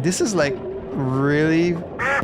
This is like really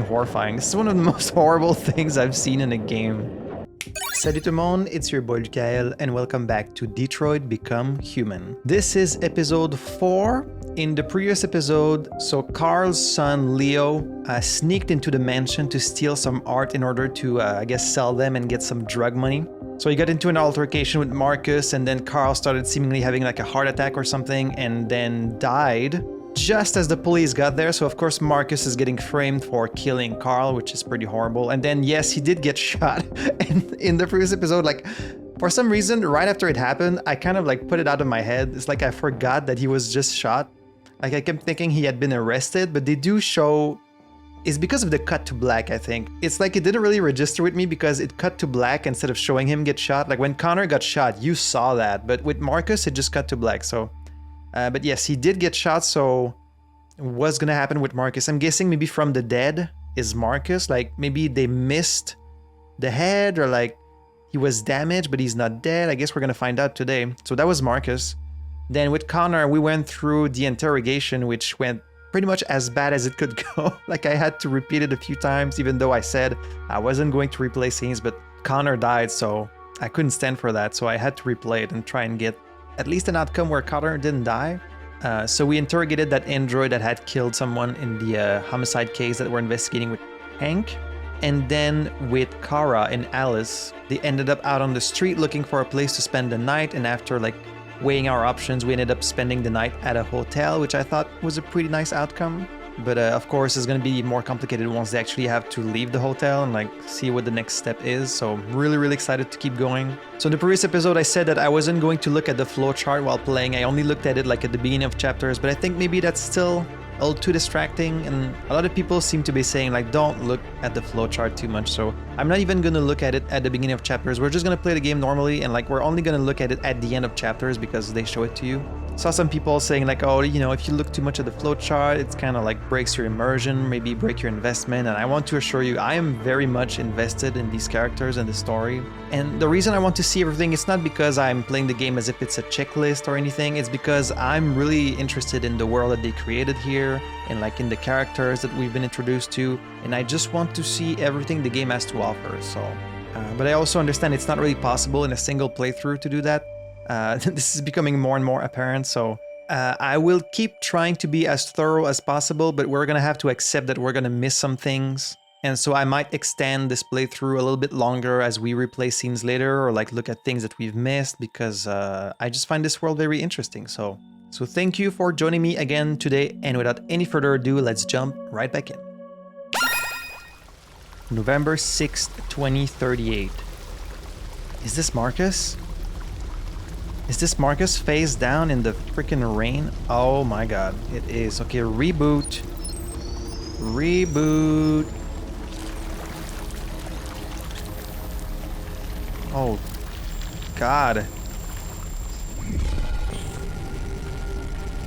horrifying. This is one of the most horrible things I've seen in a game. Salut tout le monde, it's your boy Lukael and welcome back to Detroit Become Human. This is episode 4. In the previous episode, so Carl's son Leo sneaked into the mansion to steal some art in order to, I guess, sell them and get some drug money. So he got into an altercation with Markus, and then Carl started seemingly having like a heart attack or something and then died just as the police got there. So of course Markus is getting framed for killing Carl, which is pretty horrible. And then yes, he did get shot. And in the previous episode, like for some reason, right after it happened, I kind of like put it out of my head. It's like I forgot that he was just shot. Like I kept thinking he had been arrested, but they do show, it's because of the cut to black, I think. It's like it didn't really register with me because it cut to black instead of showing him get shot. Like when Connor got shot, you saw that, but with Markus, it just cut to black. So, but yes, he did get shot. So what's gonna happen with Markus? I'm guessing maybe from the dead is Markus. Like maybe they missed the head, or like he was damaged, but he's not dead. I guess we're gonna find out today. So that was Markus. Then with Connor, we went through the interrogation, which went pretty much as bad as it could go. Like I had to repeat it a few times, even though I said I wasn't going to replay scenes, but Connor died, so I couldn't stand for that. So I had to replay it and try and get at least an outcome where Connor didn't die. So we interrogated that android that had killed someone in the homicide case that we're investigating with Hank. And then with Kara and Alice, they ended up out on the street looking for a place to spend the night. And after like weighing our options, we ended up spending the night at a hotel, which I thought was a pretty nice outcome. But of course, it's going to be more complicated once they actually have to leave the hotel and like see what the next step is. So really, really excited to keep going. So in the previous episode, I said that I wasn't going to look at the flowchart while playing. I only looked at it like at the beginning of chapters, but I think maybe that's still a little too distracting. And a lot of people seem to be saying like, don't look at the flowchart too much. So I'm not even going to look at it at the beginning of chapters. We're just going to play the game normally. And like, we're only going to look at it at the end of chapters because they show it to you. Saw some people saying like, oh, you know, if you look too much at the flowchart, it's kind of like breaks your immersion, maybe break your investment. And I want to assure you, I am very much invested in these characters and the story. And the reason I want to see everything, it's not because I'm playing the game as if it's a checklist or anything. It's because I'm really interested in the world that they created here and like in the characters that we've been introduced to. And I just want to see everything the game has to offer. So, but I also understand it's not really possible in a single playthrough to do that. This is becoming more and more apparent, so I will keep trying to be as thorough as possible, but we're gonna have to accept that we're gonna miss some things. And so I might extend this playthrough a little bit longer as we replay scenes later, or like look at things that we've missed, because I just find this world very interesting. So thank you for joining me again today, and without any further ado, let's jump right back in. November 6th, 2038. Is this Markus? Is this Markus face down in the freaking rain? Oh my god, it is. Okay, reboot. Reboot. Oh god.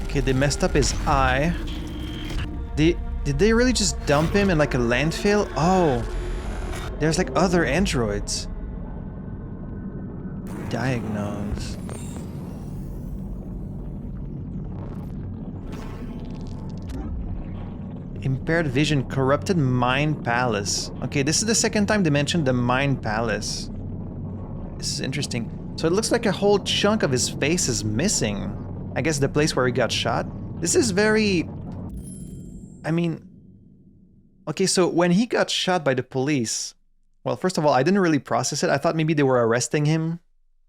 Okay, they messed up his eye. Did they really just dump him in like a landfill? Oh, there's like other androids. Diagnose. Impaired vision, corrupted mind palace. Okay, this is the second time they mentioned the mind palace. This is interesting. So it looks like a whole chunk of his face is missing. I guess the place where he got shot. This is very... I mean... Okay, so when he got shot by the police... Well, first of all, I didn't really process it. I thought maybe they were arresting him,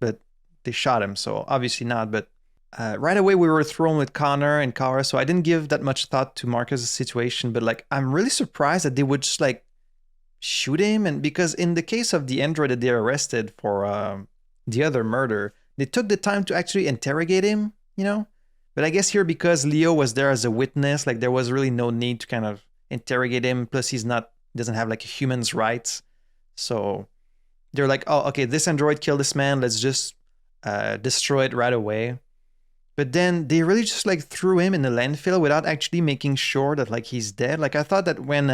but they shot him, so obviously not. But right away we were thrown with Connor and Kara, so I didn't give that much thought to Markus' situation, but like I'm really surprised that they would just like shoot him. And because in the case of the android that they arrested for the other murder, they took the time to actually interrogate him, you know? But I guess here, because Leo was there as a witness, like there was really no need to kind of interrogate him. Plus doesn't have like a human's rights. So they're like, oh, okay, this android killed this man, let's just destroy it right away. But then they really just like threw him in the landfill without actually making sure that like he's dead. Like I thought that when,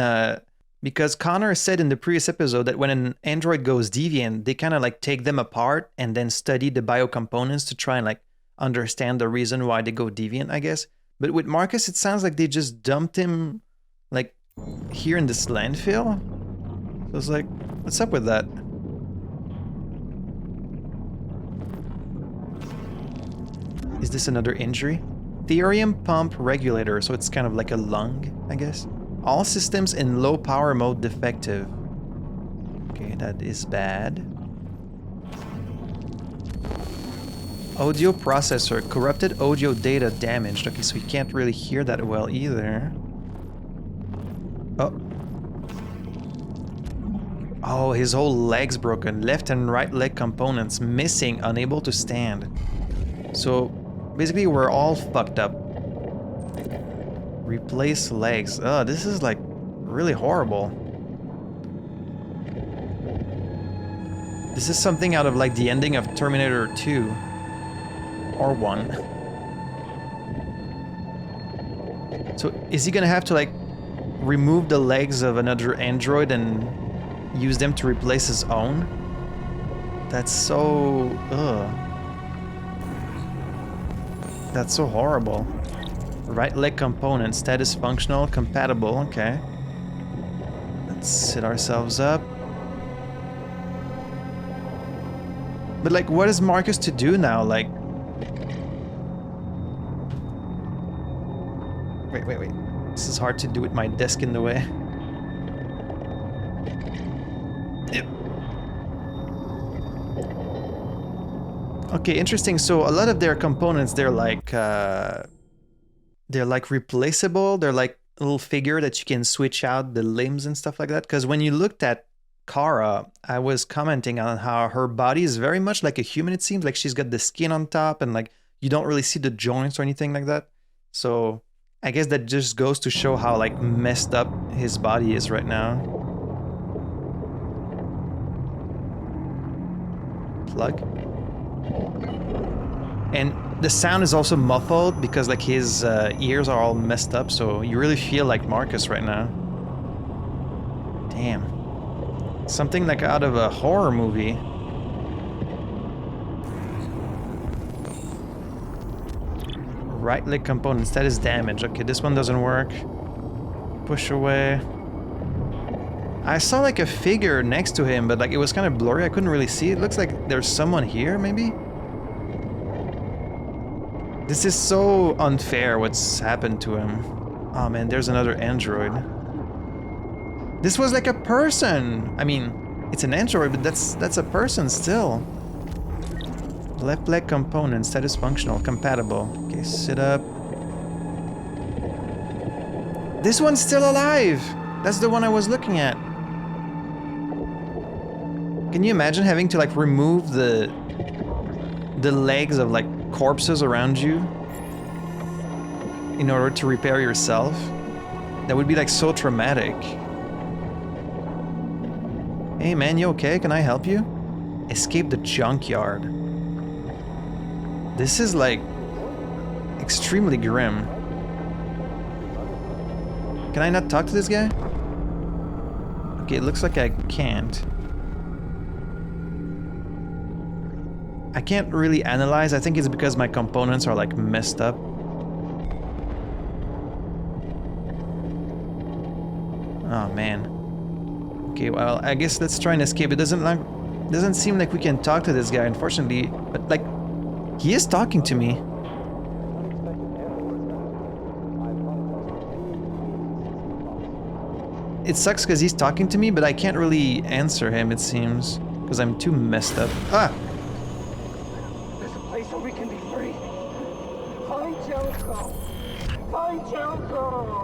because Connor said in the previous episode that when an android goes deviant, they kind of like take them apart and then study the biocomponents to try and like understand the reason why they go deviant, I guess. But with Markus, it sounds like they just dumped him, like, here in this landfill. So it's like, what's up with that? Is this another injury? Therium pump regulator, so it's kind of like a lung, I guess. All systems in low power mode defective. Okay, that is bad. Audio processor, corrupted audio data damaged. Okay, so he can't really hear that well either. Oh. Oh, his whole leg's broken. Left and right leg components missing, unable to stand. So, basically we're all fucked up. Replace legs. Oh, this is like really horrible. This is something out of like the ending of Terminator 2. Or 1. So is he gonna have to like remove the legs of another android and use them to replace his own? That's so... ugh. That's so horrible. Right leg component, status functional, compatible, okay. Let's sit ourselves up. But like, what is Markus to do now? Like... Wait. This is hard to do with my desk in the way. Yep. Okay, interesting. So a lot of their components, they're like replaceable. They're like a little figure that you can switch out the limbs and stuff like that. Because when you looked at Kara, I was commenting on how her body is very much like a human. It seems like she's got the skin on top and like you don't really see the joints or anything like that. So I guess that just goes to show how like messed up his body is right now. Plug. And the sound is also muffled because like his ears are all messed up, so you really feel like Markus right now. Damn. Something like out of a horror movie. Right leg component, status damage. Okay, this one doesn't work. Push away. I saw like a figure next to him, but like it was kind of blurry. I couldn't really see. It looks like there's someone here, maybe? This is so unfair what's happened to him. Oh man, there's another android. This was like a person! I mean, it's an android, but that's a person still. Left leg component, status functional, compatible. Okay, sit up. This one's still alive! That's the one I was looking at. Can you imagine having to like remove the legs of like corpses around you in order to repair yourself? That would be like so traumatic. Hey man, you okay? Can I help you? Escape the junkyard. This is like extremely grim. Can I not talk to this guy? Okay, it looks like I can't. I can't really analyze. I think it's because my components are like messed up. Oh man. Okay, well, I guess let's try and escape. It doesn't seem like we can talk to this guy, unfortunately. But like, he is talking to me. It sucks because he's talking to me, but I can't really answer him, it seems. Because I'm too messed up. Ah! There's a place where we can be free. Find Jericho! Find Jericho!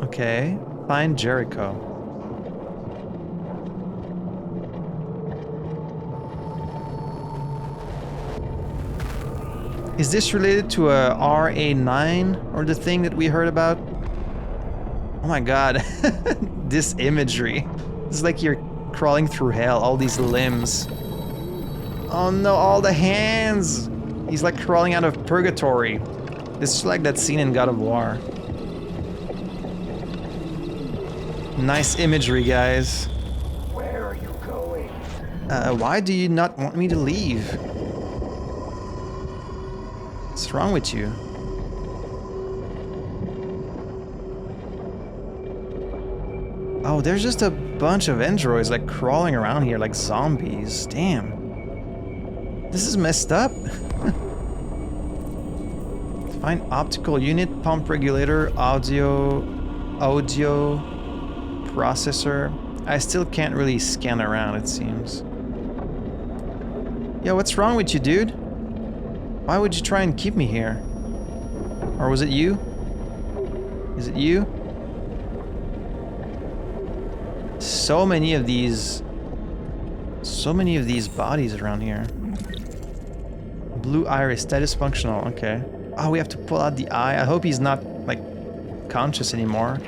Okay, find Jericho. Is this related to a RA9 or the thing that we heard about? Oh my god, this imagery. It's like you're crawling through hell, all these limbs. Oh no, all the hands! He's like crawling out of purgatory. This is like that scene in God of War. Nice imagery, guys. Where are you going? Why do you not want me to leave? What's wrong with you? Oh, there's just a bunch of androids like crawling around here like zombies. Damn. This is messed up. Find optical unit, pump regulator, audio processor. I still can't really scan around, it seems. Yo, what's wrong with you, dude? Why would you try and keep me here? Or was it you? Is it you? So many of these bodies around here. Blue iris, status functional, okay. Oh, we have to pull out the eye. I hope he's not, like, conscious anymore.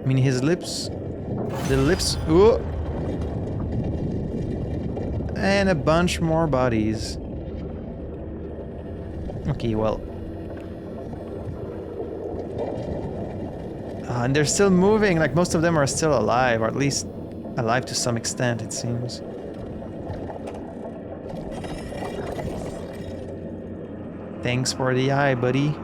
I mean, his lips... The lips... Ooh! And a bunch more bodies. Okay, well... and they're still moving, like most of them are still alive, or at least alive to some extent, it seems. Thanks for the eye, buddy.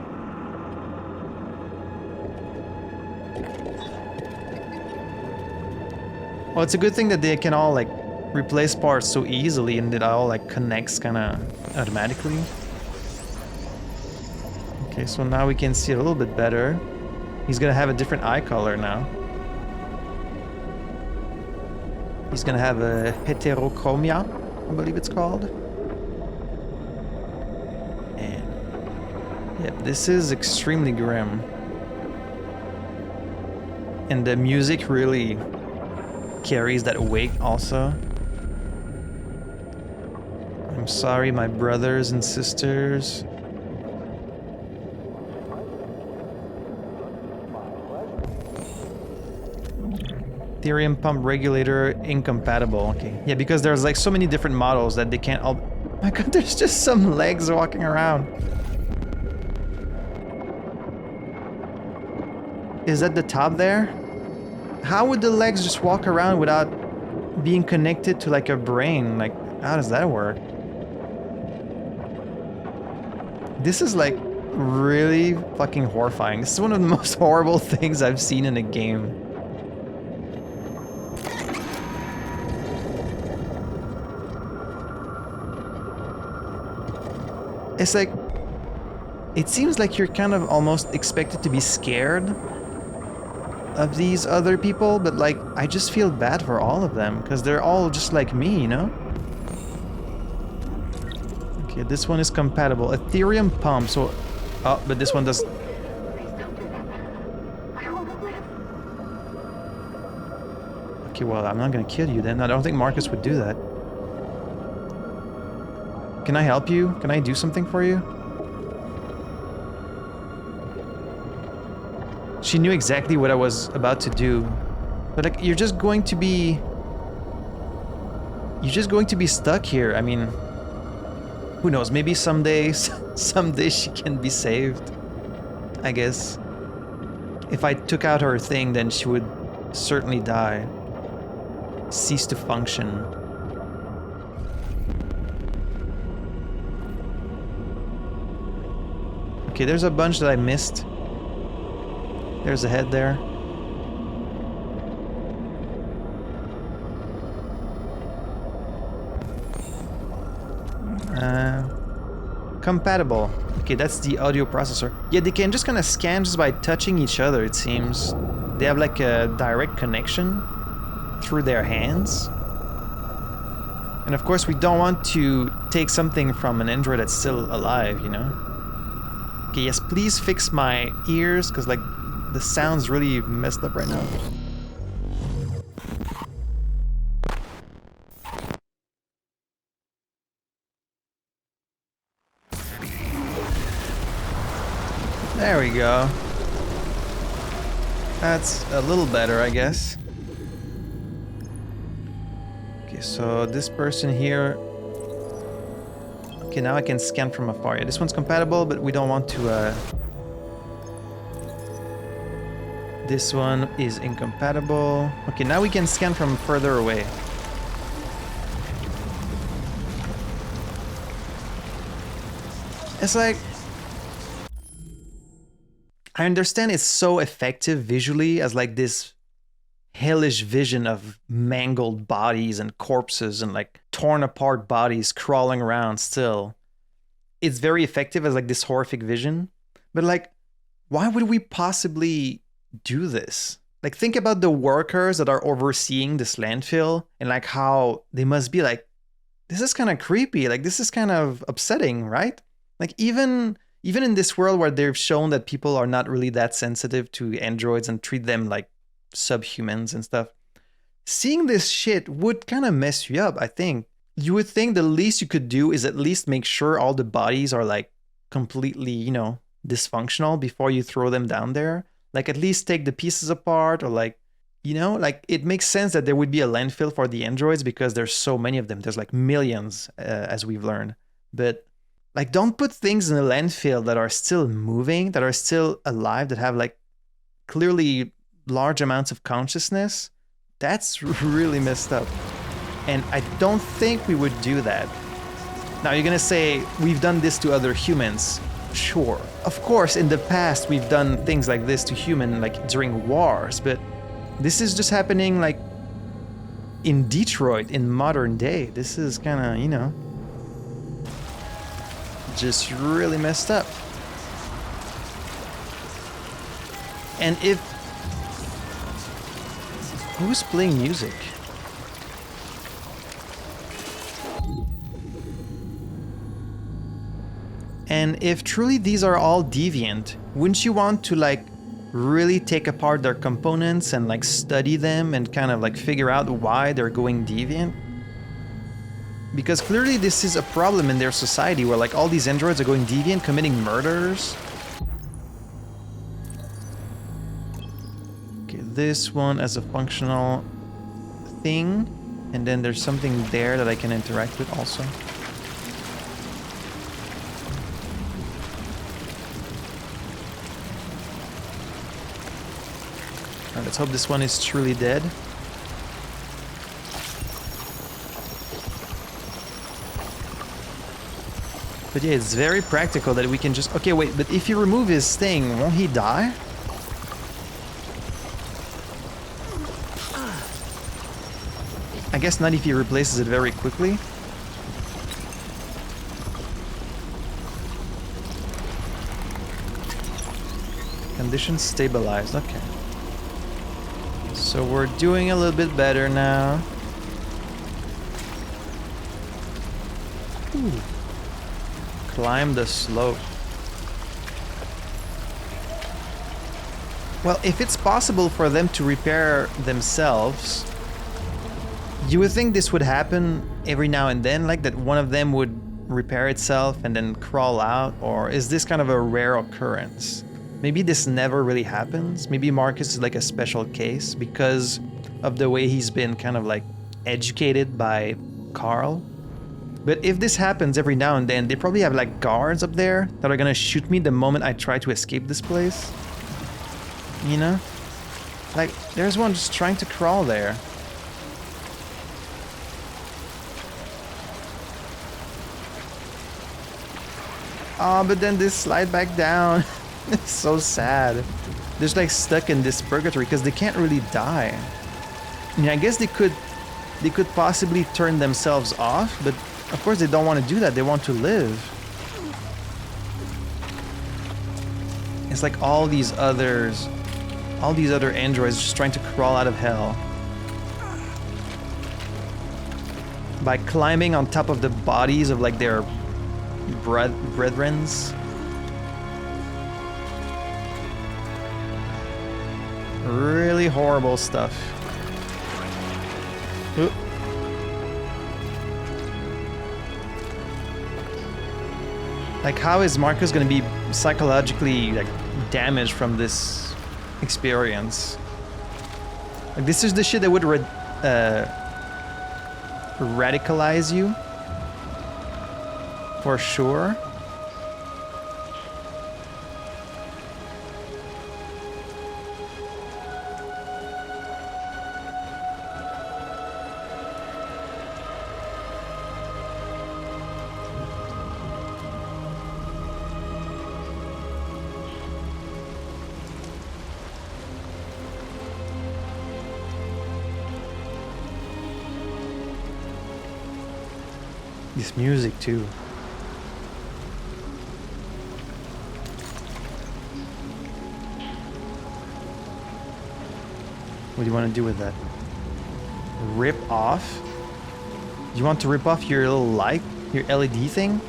Well, it's a good thing that they can all, like, replace parts so easily and it all, like, connects kinda automatically. Okay, so now we can see a little bit better. He's gonna have a different eye color now. He's gonna have a heterochromia, I believe it's called. And yep, this is extremely grim. And the music really carries that weight also. I'm sorry, my brothers and sisters. Ethereum pump regulator incompatible. Okay. Yeah, because there's like so many different models that they can't all... My god, there's just some legs walking around. Is that the top there? How would the legs just walk around without being connected to like a brain? Like, how does that work? This is like really fucking horrifying. This is one of the most horrible things I've seen in a game. It's like, it seems like you're kind of almost expected to be scared of these other people, but like, I just feel bad for all of them, because they're all just like me, you know? Okay, this one is compatible. Ethereum pump, so... Oh, but this one does... Okay, well, I'm not gonna kill you then. I don't think Markus would do that. Can I help you? Can I do something for you? She knew exactly what I was about to do. But like, you're just going to be stuck here. I mean, who knows? Maybe someday she can be saved. I guess. If I took out her thing, then she would certainly die. Cease to function. Okay, there's a bunch that I missed. There's a head there. Compatible. Okay, that's the audio processor. Yeah, they can just kind of scan just by touching each other, it seems. They have like a direct connection through their hands. And of course, we don't want to take something from an android that's still alive, you know? Okay, yes, please fix my ears, because like the sound's really messed up right now. There we go. That's a little better, I guess. Okay, so this person here... Okay, now I can scan from afar. Yeah, this one's compatible, but we don't want to... This one is incompatible. Okay, now we can scan from further away. It's like, I understand it's so effective visually as like this hellish vision of mangled bodies and corpses and like torn apart bodies crawling around still. It's very effective as like this horrific vision. But like, why would we possibly do this? Like, think about the workers that are overseeing this landfill and like how they must be like, this is kind of creepy. Like, this is kind of upsetting, right? Like, even in this world where they've shown that people are not really that sensitive to androids and treat them like subhumans and stuff, seeing this shit would kind of mess you up, I think. You would think the least you could do is at least make sure all the bodies are like completely, you know, dysfunctional before you throw them down there. Like, at least take the pieces apart, or like, you know, like, it makes sense that there would be a landfill for the androids because there's so many of them. There's like millions, as we've learned. But like, don't put things in a landfill that are still moving, that are still alive, that have like clearly large amounts of consciousness. That's really messed up. And I don't think we would do that. Now you're gonna say, we've done this to other humans. Sure. Of course, in the past we've done things like this to human, like during wars, but this is just happening like in Detroit in modern day. This is kind of, you know, just really messed up. And if... Who's playing music? And if truly these are all deviant, wouldn't you want to like really take apart their components and like study them and kind of like figure out why they're going deviant? Because clearly this is a problem in their society where like all these androids are going deviant, committing murders. Okay, this one as a functional thing. And then there's something there that I can interact with also. Let's hope this one is truly dead. But yeah, it's very practical that we can just... Okay, wait, but if you remove his thing, won't he die? I guess not if he replaces it very quickly. Conditions stabilized, okay. So we're doing a little bit better now. Ooh. Climb the slope. Well, if it's possible for them to repair themselves, you would think this would happen every now and then, like that one of them would repair itself and then crawl out, or is this kind of a rare occurrence? Maybe this never really happens. Maybe Markus is like a special case because of the way he's been kind of like educated by Carl. But if this happens every now and then, they probably have like guards up there that are gonna shoot me the moment I try to escape this place. You know? Like, there's one just trying to crawl there. Oh, but then they slide back down. It's so sad. They're just like stuck in this purgatory because they can't really die. I mean, I guess they could possibly turn themselves off, but of course they don't want to do that. They want to live. It's like all these other androids just trying to crawl out of hell by climbing on top of the bodies of like their brethrens. Really horrible stuff. Oop. Like, how is Markus gonna be psychologically like damaged from this experience? Like, this is the shit that would radicalize you for sure. This music too. What do you want to do with that? Rip off? You want to rip off your little light? Your LED thing?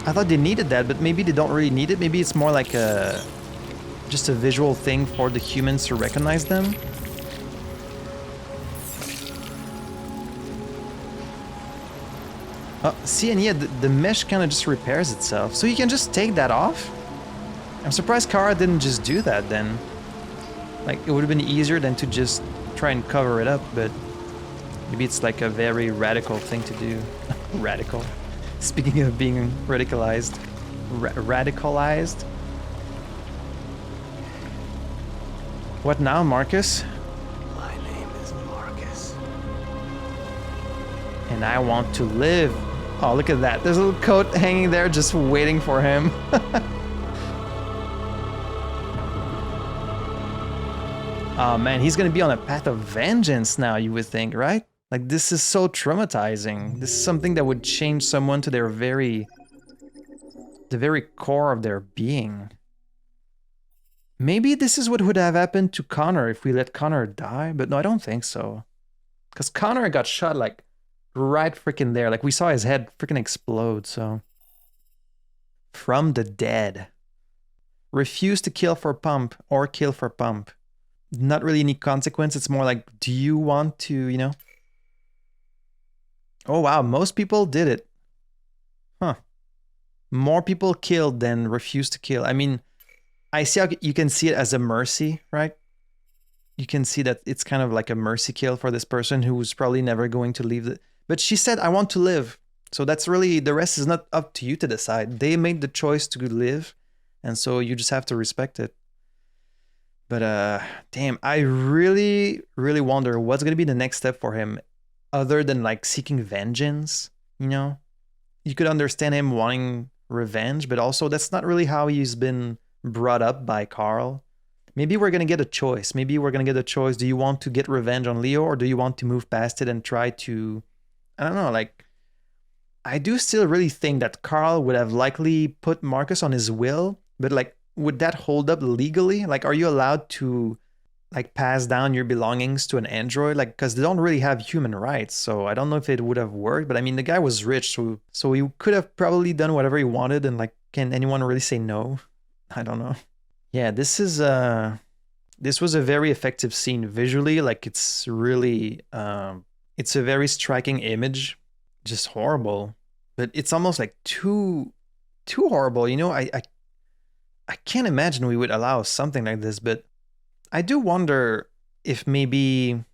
I thought they needed that, but maybe they don't really need it. Maybe it's more like a... just a visual thing for the humans to recognize them. Oh, see, and yeah, the mesh kind of just repairs itself. So you can just take that off? I'm surprised Kara didn't just do that then. Like, it would have been easier than to just try and cover it up, but maybe it's like a very radical thing to do. Radical. Speaking of being radicalized. Radicalized? What now, Markus? My name is Markus. And I want to live. Oh, look at that. There's a little coat hanging there just waiting for him. Oh man, he's gonna be on a path of vengeance now, you would think, right? Like, this is so traumatizing. This is something that would change someone to the very core of their being. Maybe this is what would have happened to Connor if we let Connor die, but no, I don't think so. Because Connor got shot, like, right freaking there. Like, we saw his head freaking explode, so... From the dead. Refuse to kill for pump, or kill for pump. Not really any consequence, it's more like, do you want to, you know? Oh wow, most people did it. Huh. More people killed than refused to kill. I mean, I see how you can see it as a mercy, right? You can see that it's kind of like a mercy kill for this person who was probably never going to leave the... But she said, I want to live. So that's really, the rest is not up to you to decide. They made the choice to live, and so you just have to respect it. But damn, I really, really wonder what's gonna be the next step for him, other than like seeking vengeance, you know? You could understand him wanting revenge, but also that's not really how he's been brought up by Carl. Maybe we're gonna get a choice. Maybe we're gonna get a choice. Do you want to get revenge on Leo, or do you want to move past it and try to... I don't know, like... I do still really think that Carl would have likely put Markus on his will, but like, would that hold up legally? Like, are you allowed to like pass down your belongings to an android? Like, because they don't really have human rights, so I don't know if it would have worked. But I mean, the guy was rich, so he could have probably done whatever he wanted. And like, can anyone really say no? I don't know. Yeah, this was a very effective scene visually. Like, it's really it's a very striking image. Just horrible, but it's almost like too horrible. You know, I can't imagine we would allow something like this, but I do wonder if maybe,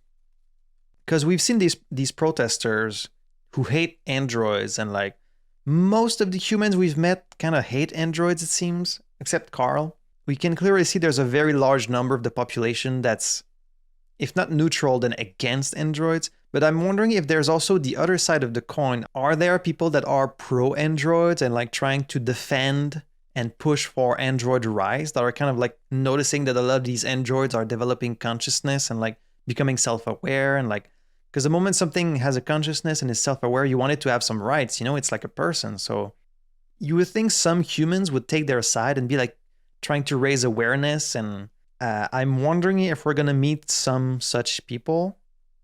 because we've seen these protesters who hate androids, and like most of the humans we've met kind of hate androids, it seems, except Carl. We can clearly see there's a very large number of the population that's, if not neutral, then against androids. But I'm wondering if there's also the other side of the coin. Are there people that are pro-androids and like trying to defend and push for android rights, that are kind of like noticing that a lot of these androids are developing consciousness and like becoming self-aware, and like, because the moment something has a consciousness and is self-aware, you want it to have some rights, you know, it's like a person. So you would think some humans would take their side and be like trying to raise awareness, and I'm wondering if we're gonna meet some such people.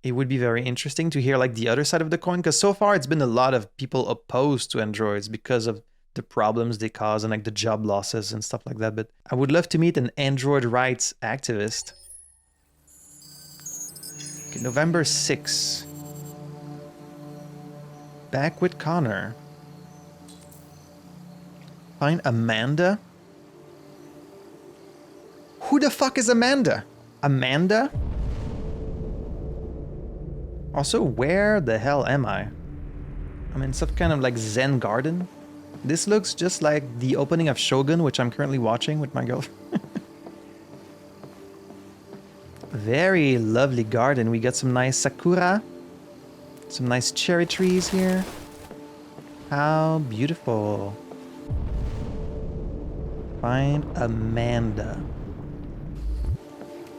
It would be very interesting to hear like the other side of the coin, because so far it's been a lot of people opposed to androids because of the problems they cause and like the job losses and stuff like that. But I would love to meet an android rights activist. Okay, November 6th. Back with Connor. Find Amanda? Who the fuck is Amanda? Amanda? Also, where the hell am I? I'm in some kind of like Zen garden. This looks just like the opening of Shogun, which I'm currently watching with my girlfriend. Very lovely garden. We got some nice sakura. Some nice cherry trees here. How beautiful. Find Amanda.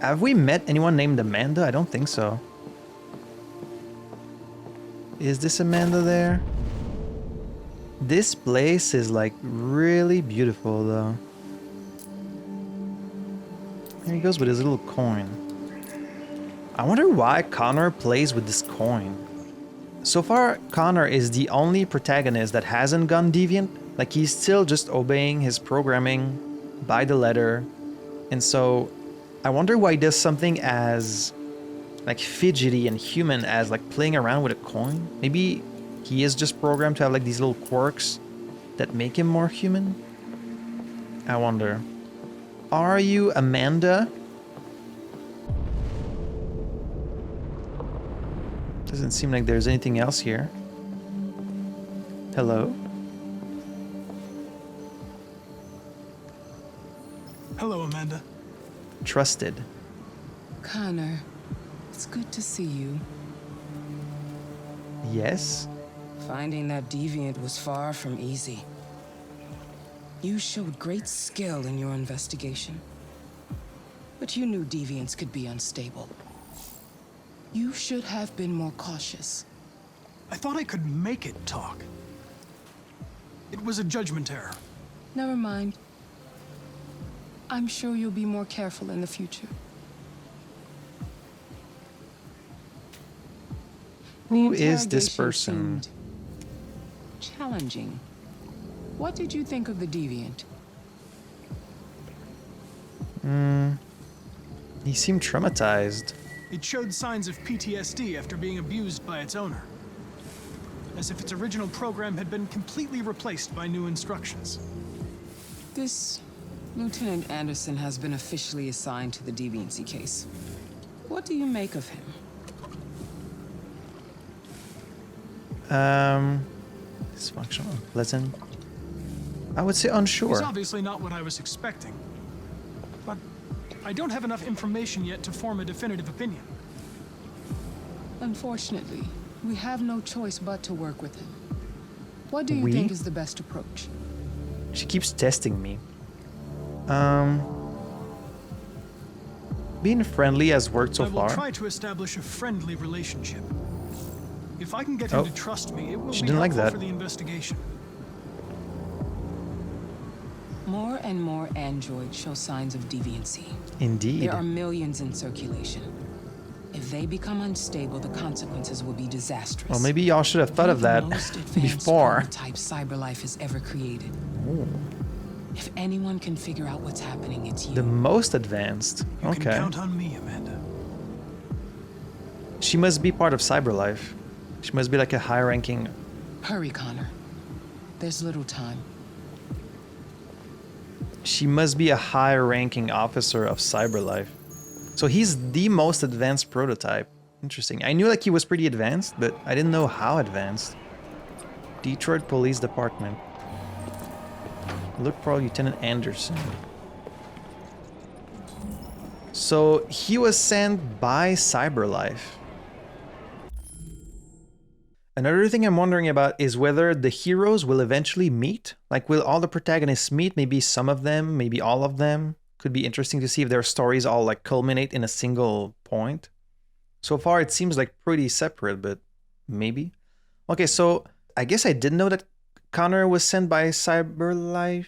Have we met anyone named Amanda? I don't think so. Is this Amanda there? This place is like really beautiful though. Here he goes with his little coin. I wonder why Connor plays with this coin. So far, Connor is the only protagonist that hasn't gone deviant. Like, he's still just obeying his programming by the letter. And so, I wonder why he does something as, like, fidgety and human as, like, playing around with a coin. Maybe he is just programmed to have, like, these little quirks that make him more human? I wonder. Are you Amanda? Doesn't seem like there's anything else here. Hello? Hello, Amanda. Trusted. Connor, it's good to see you. Yes? Finding that deviant was far from easy. You showed great skill in your investigation. But you knew deviants could be unstable. You should have been more cautious. I thought I could make it talk. It was a judgment error. Never mind. I'm sure you'll be more careful in the future. Who is this Interrogation person? seemed challenging. What did you think of the deviant? He seemed traumatized. It showed signs of PTSD after being abused by its owner. As if its original program had been completely replaced by new instructions. This Lieutenant Anderson has been officially assigned to the deviancy case. What do you make of him? Dysfunctional, unpleasant. I would say He's unsure. obviously not what I was expecting. But I don't have enough information yet to form a definitive opinion. Unfortunately, we have no choice but to work with him. What do you We? think is the best approach? She keeps testing me. Being friendly has worked so I will far. try to establish a friendly relationship. If I can get him Oh. to trust me, it will She be didn't like helpful that. for the investigation. More and more androids show signs of deviancy. Indeed. There are millions in circulation. If they become unstable, the consequences will be disastrous. Well, maybe y'all should have thought of that The most advanced before. prototype cyberlife has ever created. If anyone can figure out what's happening, it's you. The most advanced. You can Okay. count on me, Amanda. She must be part of Cyberlife. She must be like a high-ranking. Hurry, Connor. There's little time. She must be a high-ranking officer of Cyberlife. So he's the most advanced prototype. Interesting. I knew like he was pretty advanced, but I didn't know how advanced. Detroit Police Department. Look for Lieutenant Anderson. So he was sent by Cyberlife. Another thing I'm wondering about is whether the heroes will eventually meet. Like, will all the protagonists meet? Maybe some of them, maybe all of them. Could be interesting to see if their stories all like culminate in a single point. So far, it seems like pretty separate, but maybe. Okay, so I guess I didn't know that Connor was sent by Cyberlife.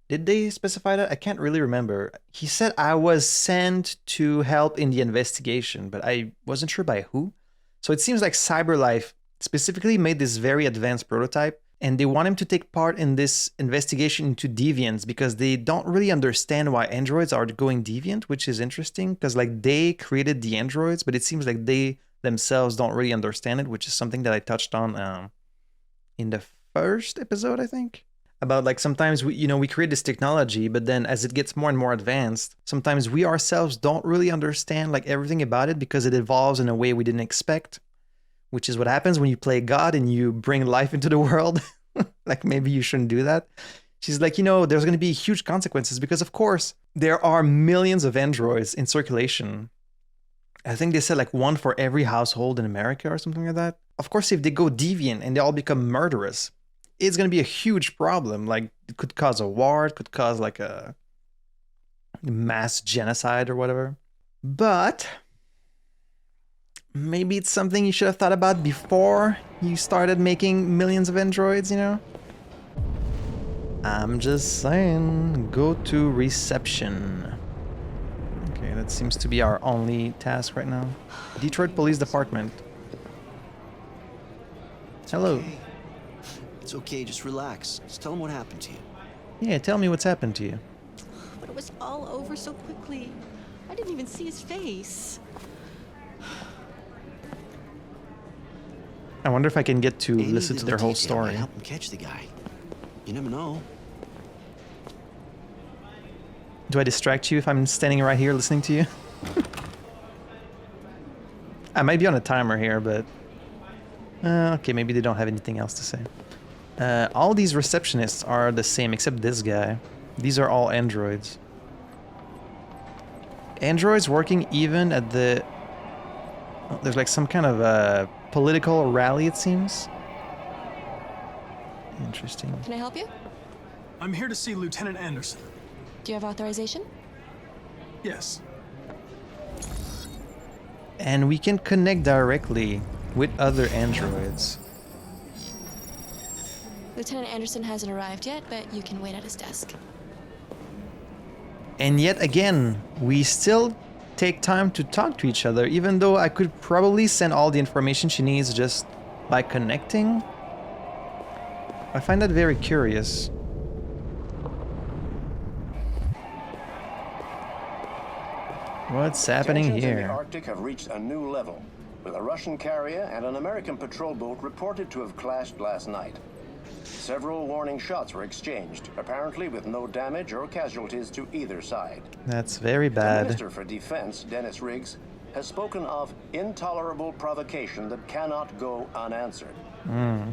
Did they specify that? I can't really remember. He said I was sent to help in the investigation, but I wasn't sure by who. So it seems like Cyberlife specifically made this very advanced prototype, and they want him to take part in this investigation into deviants because they don't really understand why androids are going deviant, which is interesting because like they created the androids, but it seems like they themselves don't really understand it, which is something that I touched on in the first episode, I think. About like sometimes we create this technology, but then as it gets more and more advanced, sometimes we ourselves don't really understand like everything about it because it evolves in a way we didn't expect. Which is what happens when you play God and you bring life into the world. Like, maybe you shouldn't do that. She's like, there's going to be huge consequences because, of course, there are millions of androids in circulation. I think they said like one for every household in America or something like that. Of course, if they go deviant and they all become murderous, it's going to be a huge problem. Like, it could cause a war. It could cause like a mass genocide or whatever. But maybe it's something you should have thought about before you started making millions of androids, I'm just saying, go to reception. Okay, that seems to be our only task right now. Detroit Police Department. Hello. Okay. It's okay, just relax. Just tell them what happened to you. Yeah, tell me what's happened to you. But it was all over so quickly. I didn't even see his face. I wonder if I can get to Amy listen did to a their whole detail. I story. helped them catch the guy. You never know. Do I distract you if I'm standing right here listening to you? I might be on a timer here, but... okay, maybe they don't have anything else to say. All these receptionists are the same, except this guy. These are all androids. Androids working even at the... oh, there's like some kind of a political rally, it seems. Interesting. Can I help you? I'm here to see Lieutenant Anderson. Do you have authorization? Yes. And we can connect directly with other androids. Lieutenant Anderson hasn't arrived yet, but you can wait at his desk. And yet again, we still take time to talk to each other, even though I could probably send all the information she needs just by connecting. I find that very curious. What's happening Tensions in the here? Arctic have reached a new level, with a Russian carrier and an American patrol boat reported to have clashed last night. Several warning shots were exchanged, apparently with no damage or casualties to either side. That's very The bad. Minister for Defense, Dennis Riggs, has spoken of intolerable provocation that cannot go unanswered.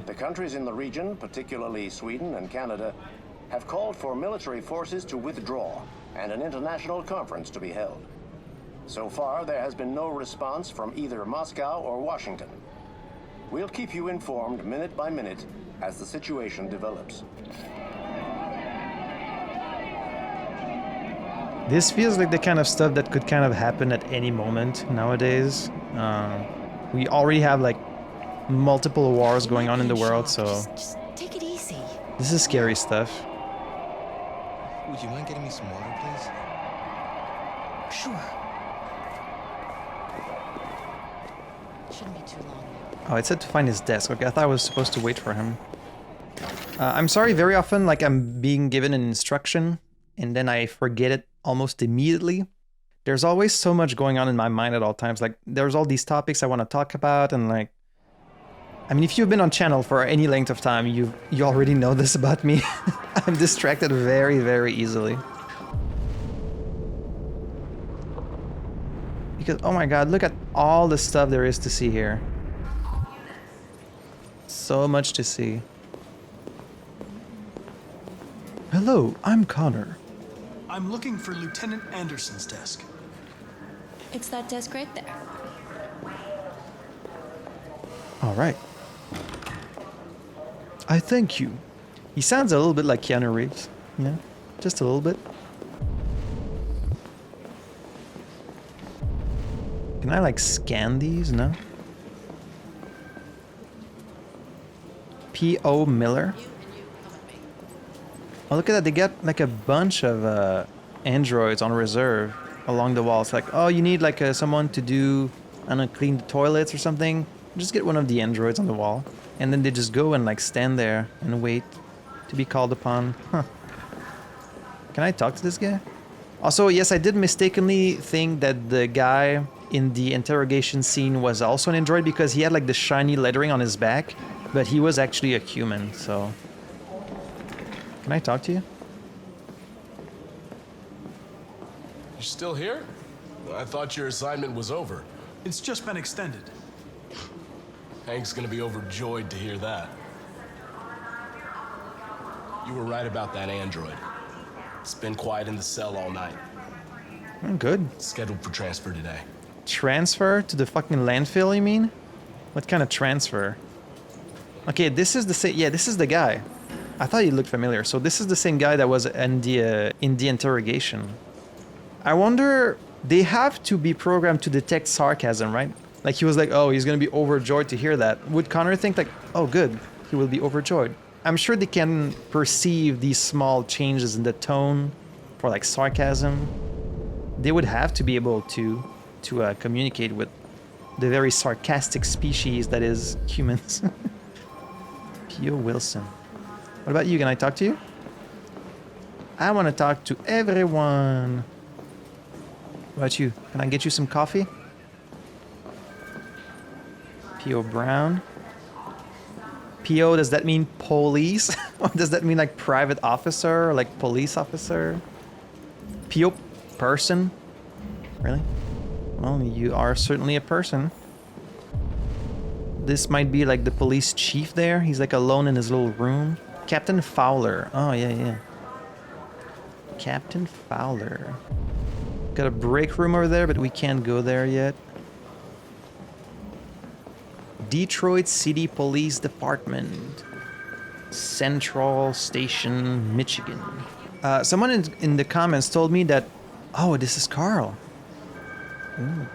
The countries in the region, particularly Sweden and Canada, have called for military forces to withdraw and an international conference to be held. So far, there has been no response from either Moscow or Washington. We'll keep you informed minute by minute as the situation develops. This feels like the kind of stuff that could kind of happen at any moment nowadays. We already have like multiple wars going on in the world, so Just take it easy. this is scary stuff. Would you mind getting me some water, please? Sure. Shouldn't be too long. Oh, it said to find his desk. Okay, I thought I was supposed to wait for him. I'm sorry, very often, like, I'm being given an instruction, and then I forget it almost immediately. There's always so much going on in my mind at all times. Like, there's all these topics I want to talk about, and like... I mean, if you've been on channel for any length of time, you already know this about me. I'm distracted very, very easily. Because, oh my god, look at all the stuff there is to see here. So much to see. Hello, I'm Connor. I'm looking for Lieutenant Anderson's desk. It's that desk right there. All right. I thank you. He sounds a little bit like Keanu Reeves. Yeah, just a little bit. Can I like scan these? No. P.O. Miller. Oh, look at that. They got like a bunch of androids on reserve along the walls. Like, oh, you need like someone to do, I don't know, clean the toilets or something. Just get one of the androids on the wall. And then they just go and like stand there and wait to be called upon. Huh. Can I talk to this guy? Also, yes, I did mistakenly think that the guy in the interrogation scene was also an android because he had like the shiny lettering on his back, but he was actually a human, so... Can I talk to you? You still here? I thought your assignment was over. It's just been extended. Hank's gonna be overjoyed to hear that. You were right about that android. It's been quiet in the cell all night. I'm good. Scheduled for transfer today. Transfer to the fucking landfill, you mean? What kind of transfer? Okay, this is the same... Yeah, this is the guy. I thought he looked familiar. So this is the same guy that was in the interrogation. I wonder... They have to be programmed to detect sarcasm, right? Like he was like, oh, he's gonna be overjoyed to hear that. Would Connor think like, oh good, he will be overjoyed. I'm sure they can perceive these small changes in the tone for like sarcasm. They would have to be able to communicate with the very sarcastic species that is humans. P.O. Wilson. What about you? Can I talk to you? I want to talk to everyone. What about you? Can I get you some coffee? P.O. Brown. P.O., does that mean police? Or does that mean like private officer or like police officer? P.O. person? Really? Well, you are certainly a person. This might be like the police chief there. He's like alone in his little room. Captain Fowler. Oh, yeah. Captain Fowler. Got a break room over there, but we can't go there yet. Detroit City Police Department. Central Station, Michigan. Someone in the comments told me that... Oh, this is Carl. Ooh.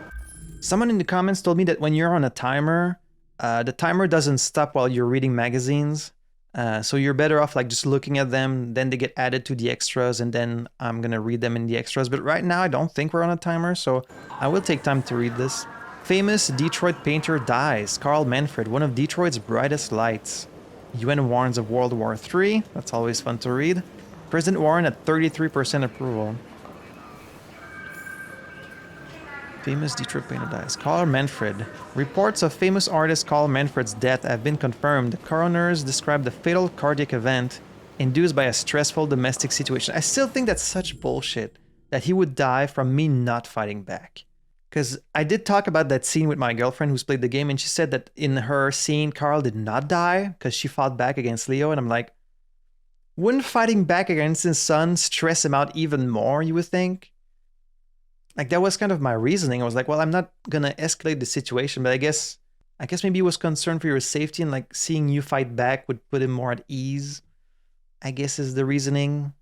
Someone in the comments told me that when you're on a timer, the timer doesn't stop while you're reading magazines. So you're better off like just looking at them, then they get added to the extras, and then I'm gonna read them in the extras. But right now I don't think we're on a timer, so I will take time to read this. Famous Detroit painter dies. Carl Manfred, one of Detroit's brightest lights. UN warns of World War III. That's always fun to read. President Warren at 33% approval. Famous Detroit painter dies. Carl Manfred. Reports of famous artist Carl Manfred's death have been confirmed. The coroners described the fatal cardiac event induced by a stressful domestic situation. I still think that's such bullshit that he would die from me not fighting back. Because I did talk about that scene with my girlfriend who's played the game, and she said that in her scene, Carl did not die because she fought back against Leo. And I'm like, wouldn't fighting back against his son stress him out even more, you would think? Like, that was kind of my reasoning. I was like, well, I'm not going to escalate the situation, but I guess maybe he was concerned for your safety, and like seeing you fight back would put him more at ease, I guess is the reasoning.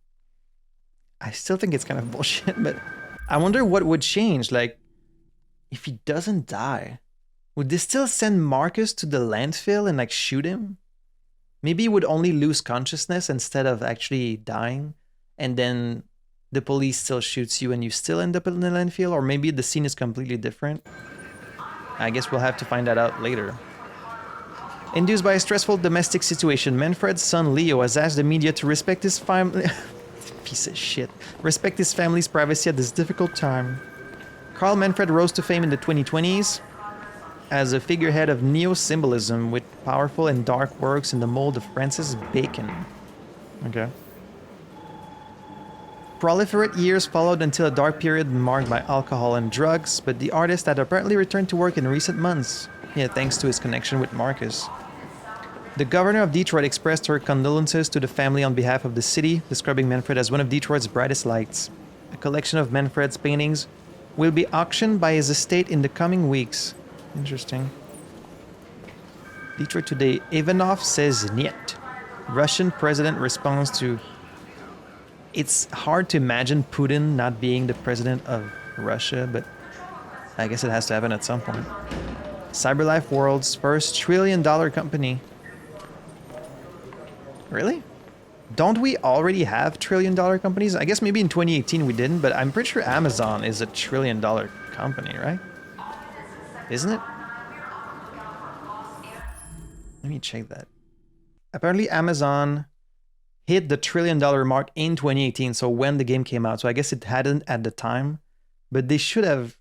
I still think it's kind of bullshit, but I wonder what would change. Like, if he doesn't die, would they still send Markus to the landfill and like shoot him? Maybe he would only lose consciousness instead of actually dying, and then the police still shoots you and you still end up in the landfill, or maybe the scene is completely different. I guess we'll have to find that out later. Induced by a stressful domestic situation, Manfred's son Leo has asked the media to respect his family. Piece of shit. Respect his family's privacy at this difficult time. Carl Manfred rose to fame in the 2020s as a figurehead of neo-symbolism with powerful and dark works in the mold of Francis Bacon. Okay. Proliferate years followed until a dark period marked by alcohol and drugs, but the artist had apparently returned to work in recent months, thanks to his connection with Markus. The governor of Detroit expressed her condolences to the family on behalf of the city, describing Manfred as one of Detroit's brightest lights. A collection of Manfred's paintings will be auctioned by his estate in the coming weeks. Interesting. Detroit Today. Ivanov says niet. Russian president responds to... It's hard to imagine Putin not being the president of Russia, but I guess it has to happen at some point. CyberLife World's first $1 trillion company. Really? Don't we already have $1 trillion companies? I guess maybe in 2018 we didn't, but I'm pretty sure Amazon is a $1 trillion company, right? Isn't it? Let me check that. Apparently Amazon hit the $1 trillion mark in 2018, so when the game came out. So I guess it hadn't at the time, but they should have...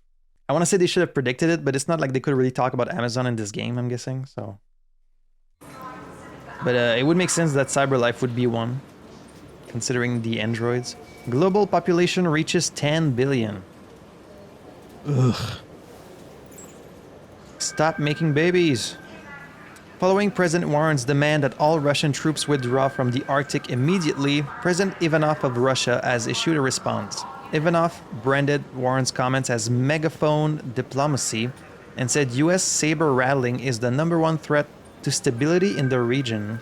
I want to say they should have predicted it, but it's not like they could really talk about Amazon in this game, I'm guessing, so... But it would make sense that CyberLife would be one, considering the androids. Global population reaches 10 billion. Ugh. Stop making babies. Following President Warren's demand that all Russian troops withdraw from the Arctic immediately, President Ivanov of Russia has issued a response. Ivanov branded Warren's comments as megaphone diplomacy and said US saber rattling is the #1 threat to stability in the region.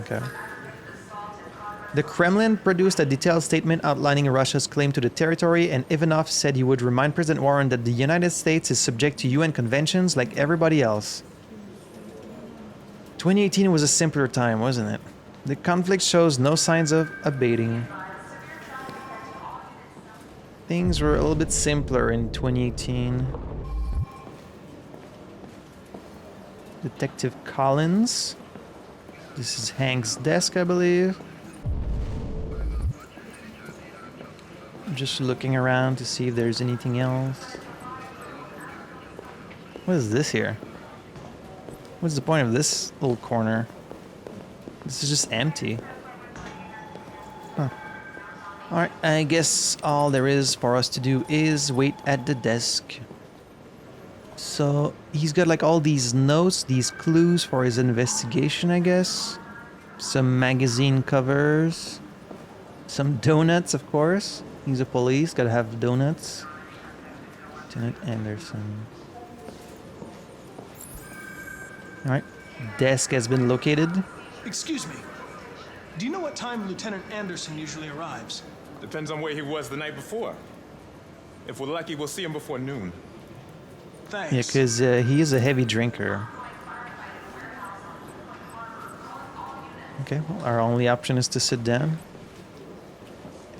Okay. The Kremlin produced a detailed statement outlining Russia's claim to the territory, and Ivanov said he would remind President Warren that the United States is subject to UN conventions like everybody else. 2018 was a simpler time, wasn't it? The conflict shows no signs of abating. Things were a little bit simpler in 2018. Detective Collins. This is Hank's desk, I believe. I'm just looking around to see if there's anything else. What is this here? What's the point of this little corner? This is just empty. Huh. Alright, I guess all there is for us to do is wait at the desk. So, he's got like all these notes, these clues for his investigation, I guess. Some magazine covers. Some donuts, of course. He's a police, gotta have donuts. Lieutenant Anderson. Alright, desk has been located. Excuse me. Do you know what time Lieutenant Anderson usually arrives? Depends on where he was the night before. If we're lucky, we'll see him before noon. Thanks. Yeah, because he is a heavy drinker. Okay, well, our only option is to sit down.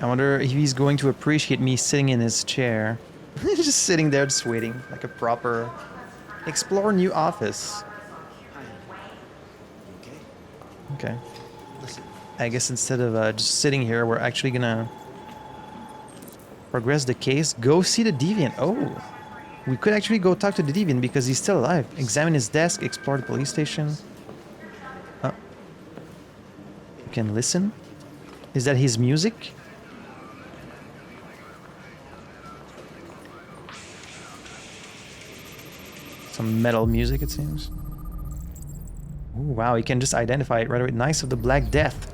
I wonder if he's going to appreciate me sitting in his chair. Just sitting there, just waiting, like a proper... Explore new office. Okay. Listen. I guess instead of just sitting here, we're actually gonna progress the case. Go see the deviant. Oh, we could actually go talk to the deviant because he's still alive. Examine his desk, explore the police station. Oh. You can listen. Is that his music? Some metal music, it seems. Ooh, wow, you can just identify it right away. Knights of the Black Death.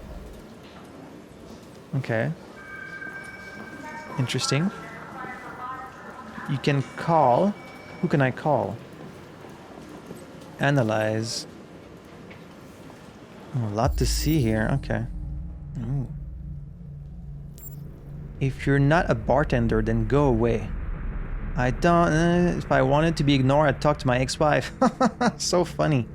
Okay. Interesting. You can call. Who can I call? Analyze. Oh, a lot to see here. Okay. Ooh. If you're not a bartender, then go away. I don't... if I wanted to be ignored, I'd talk to my ex-wife. So funny.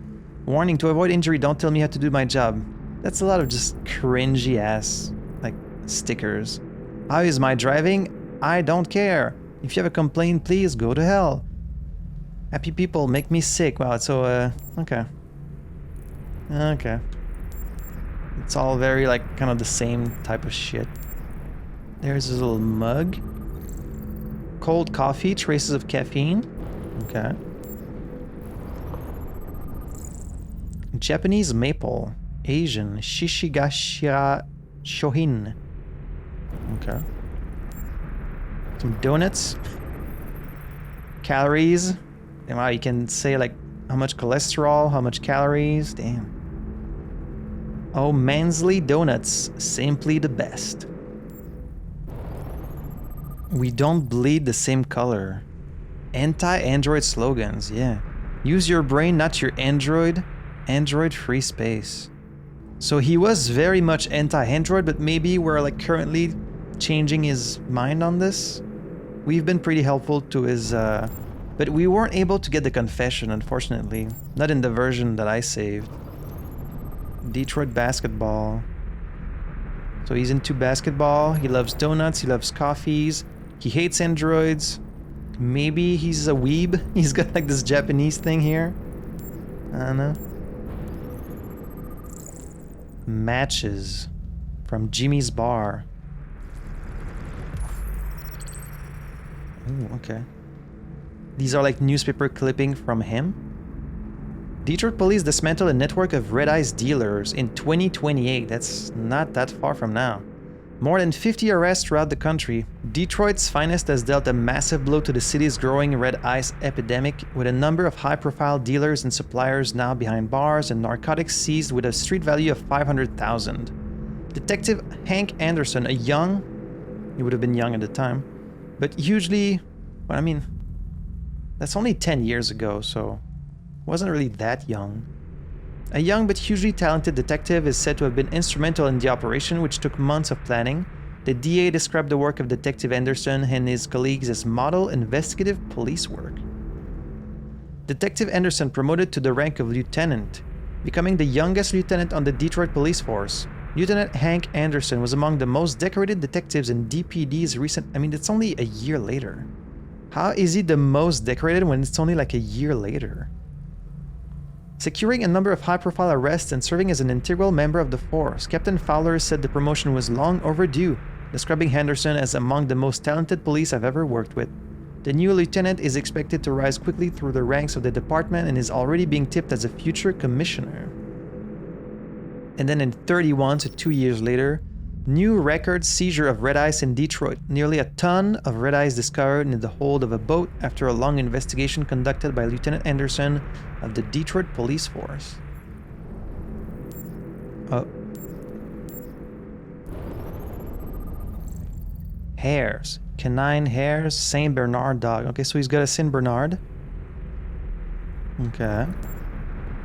Warning, to avoid injury, don't tell me how to do my job. That's a lot of just cringy ass, like, stickers. How is my driving? I don't care. If you have a complaint, please go to hell. Happy people make me sick. Wow, so, okay. Okay. It's all very, like, kind of the same type of shit. There's a little mug. Cold coffee, traces of caffeine. Okay. Japanese maple. Asian. Shishigashira shohin. Okay. Some donuts. Calories. And wow, you can say like how much cholesterol, how much calories. Damn. Oh, Mansley Donuts. Simply the best. We don't bleed the same color. Anti-Android slogans, yeah. Use your brain, not your Android. Android free space. So he was very much anti-Android, but maybe we're like currently changing his mind on this. We've been pretty helpful to his, but we weren't able to get the confession, unfortunately. Not in the version that I saved. Detroit basketball. So he's into basketball, he loves donuts, he loves coffees, he hates androids. Maybe he's a weeb. He's got like this Japanese thing here. I don't know. Matches from Jimmy's bar. Ooh, okay. These are like newspaper clipping from him. Detroit police dismantle a network of red-eyes dealers in 2028. That's not that far from now. More than 50 arrests throughout the country. Detroit's finest has dealt a massive blow to the city's growing red ice epidemic, with a number of high-profile dealers and suppliers now behind bars and narcotics seized with a street value of $500,000. Detective Hank Anderson, a young... he would have been young at the time, but hugely... well, I mean... that's only 10 years ago, so... wasn't really that young. A young but hugely talented detective is said to have been instrumental in the operation, which took months of planning. The DA described the work of Detective Anderson and his colleagues as model investigative police work. Detective Anderson, promoted to the rank of lieutenant, becoming the youngest lieutenant on the Detroit police force. Lieutenant Hank Anderson was among the most decorated detectives in DPD's recent... I mean, it's only a year later. How is he the most decorated when it's only like a year later? Securing a number of high-profile arrests and serving as an integral member of the force, Captain Fowler said the promotion was long overdue, describing Henderson as among the most talented police I've ever worked with. The new lieutenant is expected to rise quickly through the ranks of the department and is already being tipped as a future commissioner. And then in 31, so 2 years later, new record seizure of red ice in Detroit. Nearly a ton of red ice discovered in the hold of a boat after a long investigation conducted by Lieutenant Anderson of the Detroit Police Force. Oh. Hares. Canine hares, Saint Bernard dog. Okay, so he's got a Saint Bernard. Okay.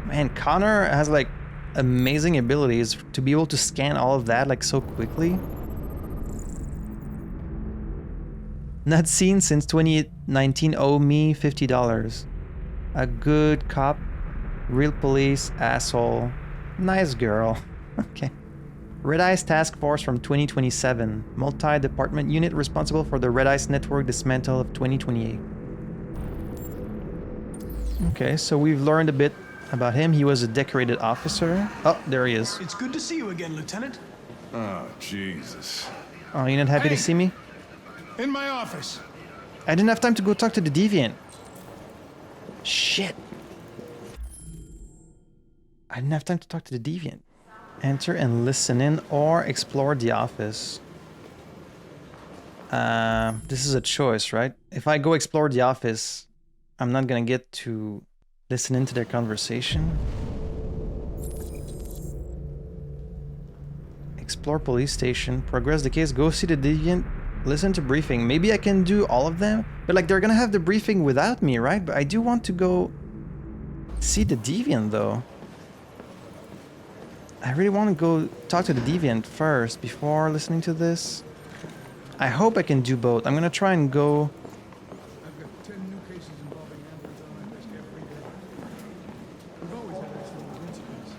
Man, Connor has like amazing abilities to be able to scan all of that like so quickly. Not seen since 2019. Owe me $50. A good cop, real police, asshole, nice girl. Okay. Red Ice Task Force from 2027. Multi-department unit responsible for the Red Ice Network dismantle of 2028. Okay, so we've learned a bit about him. He was a decorated officer. Oh, there he is. It's good to see you again, Lieutenant. Oh, Jesus. Oh, you're not happy to see me? In my office. I didn't have time to go talk to the Deviant. Shit. I didn't have time to talk to the Deviant. Enter and listen in or explore the office. This is a choice, right? If I go explore the office, I'm not gonna get to listen into their conversation. Explore police station, progress the case, go see the Deviant, listen to briefing. Maybe I can do all of them, but like they're gonna have the briefing without me, right? But I do want to go see the Deviant though. I really want to go talk to the Deviant first before listening to this. I hope I can do both. I'm gonna try and go. I've got 10 new cases involving androids on my desk every day. We've always had these little incidents.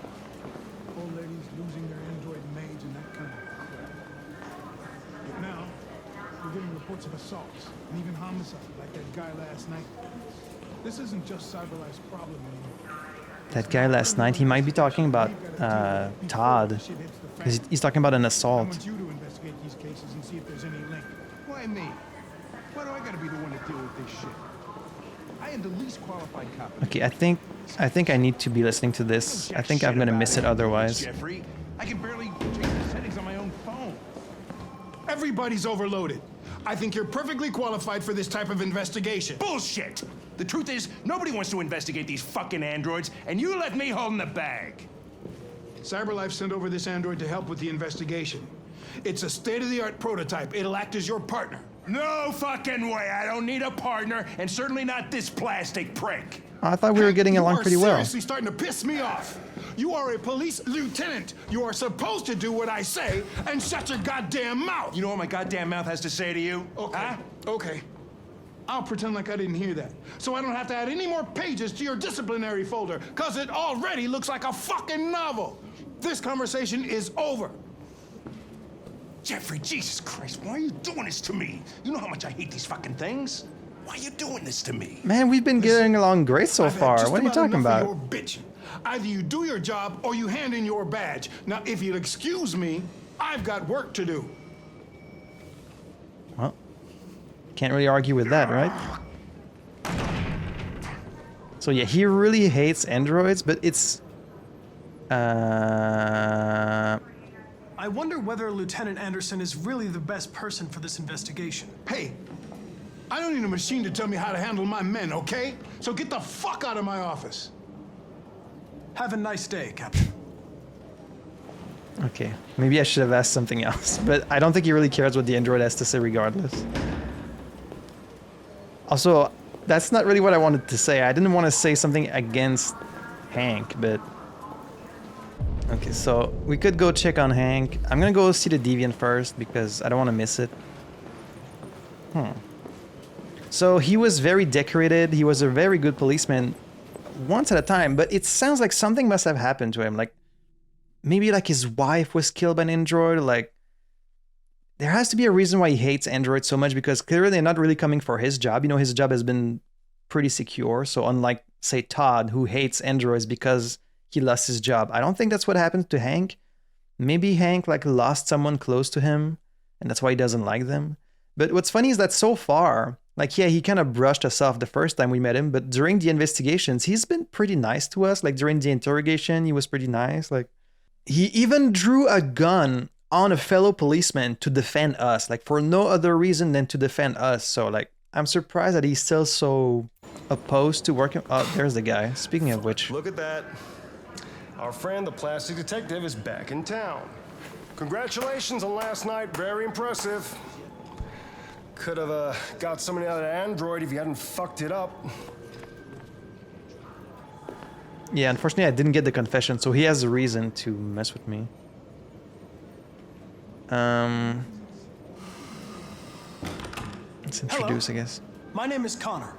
Old ladies losing their android maids and that kind of crap. But now, we're getting reports of assaults and even homicide, like that guy last night. This isn't just CyberLife's problem anymore. That guy last night, he might be talking about Todd, because he's talking about an I assault. want you to investigate these cases and see if there's any link. Why me? Why do I gotta be the one to deal with this shit? I am the least qualified cop. Okay, I think I need to be listening to this. I think I'm gonna miss it otherwise. Jeffrey, I can barely change the settings on my own phone. Everybody's overloaded. I think you're perfectly qualified for this type of investigation. Bullshit! The truth is, nobody wants to investigate these fucking androids, and you left me holding the bag. CyberLife sent over this android to help with the investigation. It's a state-of-the-art prototype. It'll act as your partner. No fucking way! I don't need a partner, and certainly not this plastic prick. I thought we were getting along pretty well. You are seriously starting to piss me off. You are a police lieutenant. You are supposed to do what I say and shut your goddamn mouth. You know what my goddamn mouth has to say to you? Okay. Huh? Okay. I'll pretend like I didn't hear that, so I don't have to add any more pages to your disciplinary folder, because it already looks like a fucking novel. This conversation is over. Jeffrey, Jesus Christ, why are you doing this to me? You know how much I hate these fucking things. Why are you doing this to me? Man, we've been getting along great so far. What are you talking about? Your bitch. Either you do your job or you hand in your badge. Now, if you'll excuse me, I've got work to do. Well, can't really argue with that, right? So yeah, he really hates androids, but it's... I wonder whether Lieutenant Anderson is really the best person for this investigation. Hey, I don't need a machine to tell me how to handle my men, okay? So get the fuck out of my office. Have a nice day, Captain. Okay, maybe I should have asked something else, but I don't think he really cares what the android has to say regardless. Also, that's not really what I wanted to say. I didn't want to say something against Hank, but... Okay, so we could go check on Hank. I'm gonna go see the Deviant first because I don't want to miss it. So he was very decorated. He was a very good policeman. once at a time, but it sounds like something must have happened to him. Like maybe like his wife was killed by an android. Like there has to be a reason why he hates androids so much, because clearly they're not really coming for his job. You know, his job has been pretty secure. So unlike, say, Todd, who hates androids because he lost his job, I don't think that's what happened to Hank. Maybe Hank like lost someone close to him, and that's why he doesn't like them. But what's funny is that so far, like, yeah, he kind of brushed us off the first time we met him, but during the investigations, he's been pretty nice to us. Like during the interrogation, he was pretty nice. Like he even drew a gun on a fellow policeman to defend us, like for no other reason than to defend us. So like, I'm surprised that he's still so opposed to working. Oh, there's the guy. Speaking of which. Look at that. Our friend, the plastic detective, is back in town. Congratulations on last night. Very impressive. Could have got somebody out of the android if you hadn't fucked it up. Yeah, unfortunately, I didn't get the confession, so he has a reason to mess with me. Let's introduce, Hello. I guess. My name is Connor.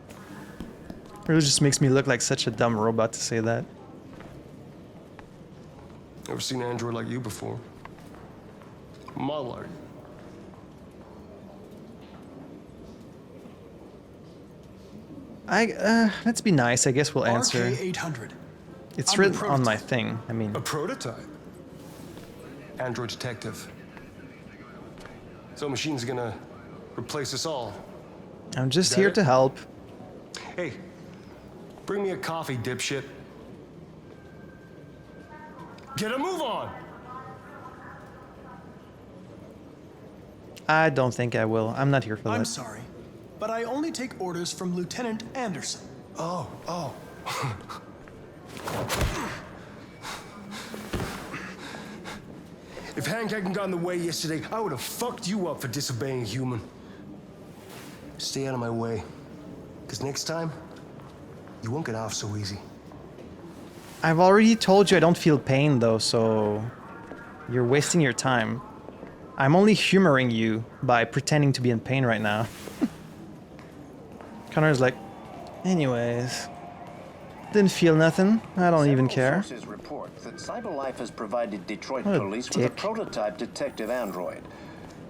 It really just makes me look like such a dumb robot to say that. Never seen an android like you before. Model are you? Let's be nice. I guess we'll answer. RK-800. It's I'm written the on my prototype. thing. I mean, A prototype? Android detective. So machine's gonna replace us all. I'm just Is that here it? to help. Hey, bring me a coffee, dipshit. Get a move on! I don't think I will. I'm not here for I'm that. sorry, but I only take orders from Lieutenant Anderson. Oh. If Hank hadn't gotten in the way yesterday, I would have fucked you up for disobeying a human. Stay out of my way. Because next time, you won't get off so easy. I've already told you I don't feel pain though, so you're wasting your time. I'm only humoring you by pretending to be in pain right now. Connor's like, anyways, didn't feel nothing. I don't even care. Sources report that CyberLife has provided Detroit What a police with a dick. prototype detective android.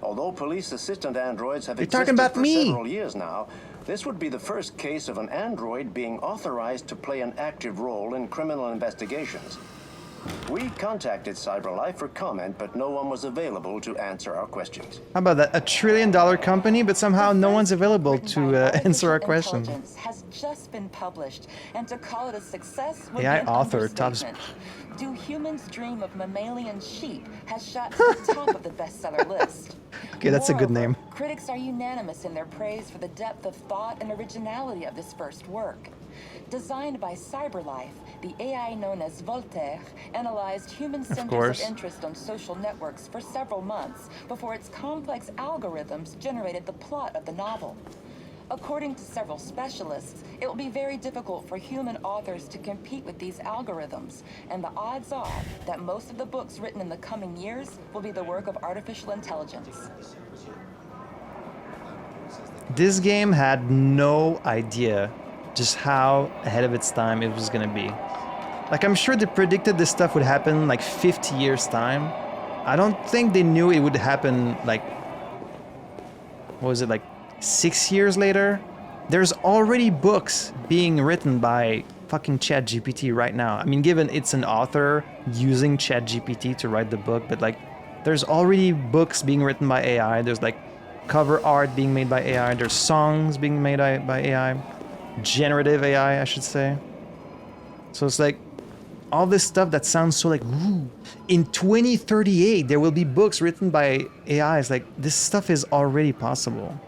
Although police assistant androids have You're existed talking about for me. several years now, this would be the first case of an android being authorized to play an active role in criminal investigations. We contacted CyberLife for comment, but no one was available to answer our questions. How about that? $1 trillion company, but somehow no one's available to answer our questions. Intelligence has just been published, and to call it a success would AI be an author, tops. understatement. Do Humans Dream of Mammalian Sheep has shot to the top of the bestseller list. Okay, that's a good name. Critics are unanimous in their praise for the depth of thought and originality of this first work. Designed by CyberLife, the AI known as Voltaire analyzed human centers course. of interest on social networks for several months before its complex algorithms generated the plot of the novel. According to several specialists, it will be very difficult for human authors to compete with these algorithms, and the odds are that most of the books written in the coming years will be the work of artificial intelligence. This game had no idea just how ahead of its time it was gonna be. Like, I'm sure they predicted this stuff would happen like 50 years time. I don't think they knew it would happen like, what was it, like 6 years later? There's already books being written by fucking ChatGPT right now. I mean, given it's an author using ChatGPT to write the book, but like, there's already books being written by AI. There's like cover art being made by AI. There's songs being made by AI. Generative AI, I should say. So it's like, all this stuff that sounds so like, ooh, in 2038, there will be books written by AI. It's like, this stuff is already possible.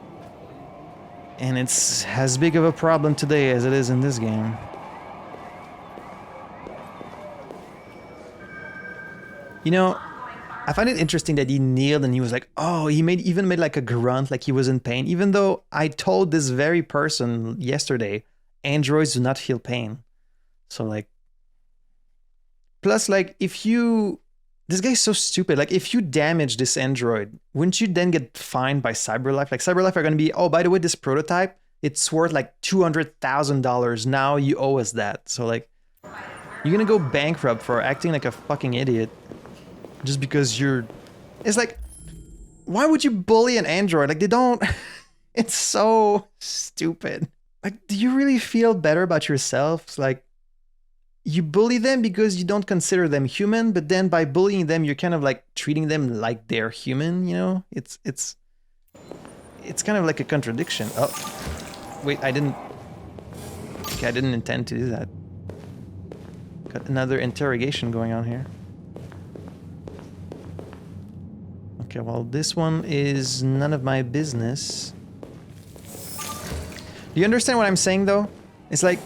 And it's as big of a problem today as it is in this game. You know, I find it interesting that he kneeled and he was like, oh, he even made like a grunt, like he was in pain, even though I told this very person yesterday, androids do not feel pain. So like, plus like this guy's so stupid. Like if you damage this android, wouldn't you then get fined by CyberLife? Like CyberLife are going to be, oh, by the way, this prototype it's worth like $200,000. Now you owe us that. So like, you're gonna go bankrupt for acting like a fucking idiot just because you're... It's like, why would you bully an android? Like, they don't... It's so stupid. Like, do you really feel better about yourselves? Like, you bully them because you don't consider them human, but then by bullying them, you're kind of like treating them like they're human, you know? It's kind of like a contradiction. Oh, wait, I didn't intend to do that. Got another interrogation going on here. Okay, well, this one is none of my business. Do you understand what I'm saying, though? It's like,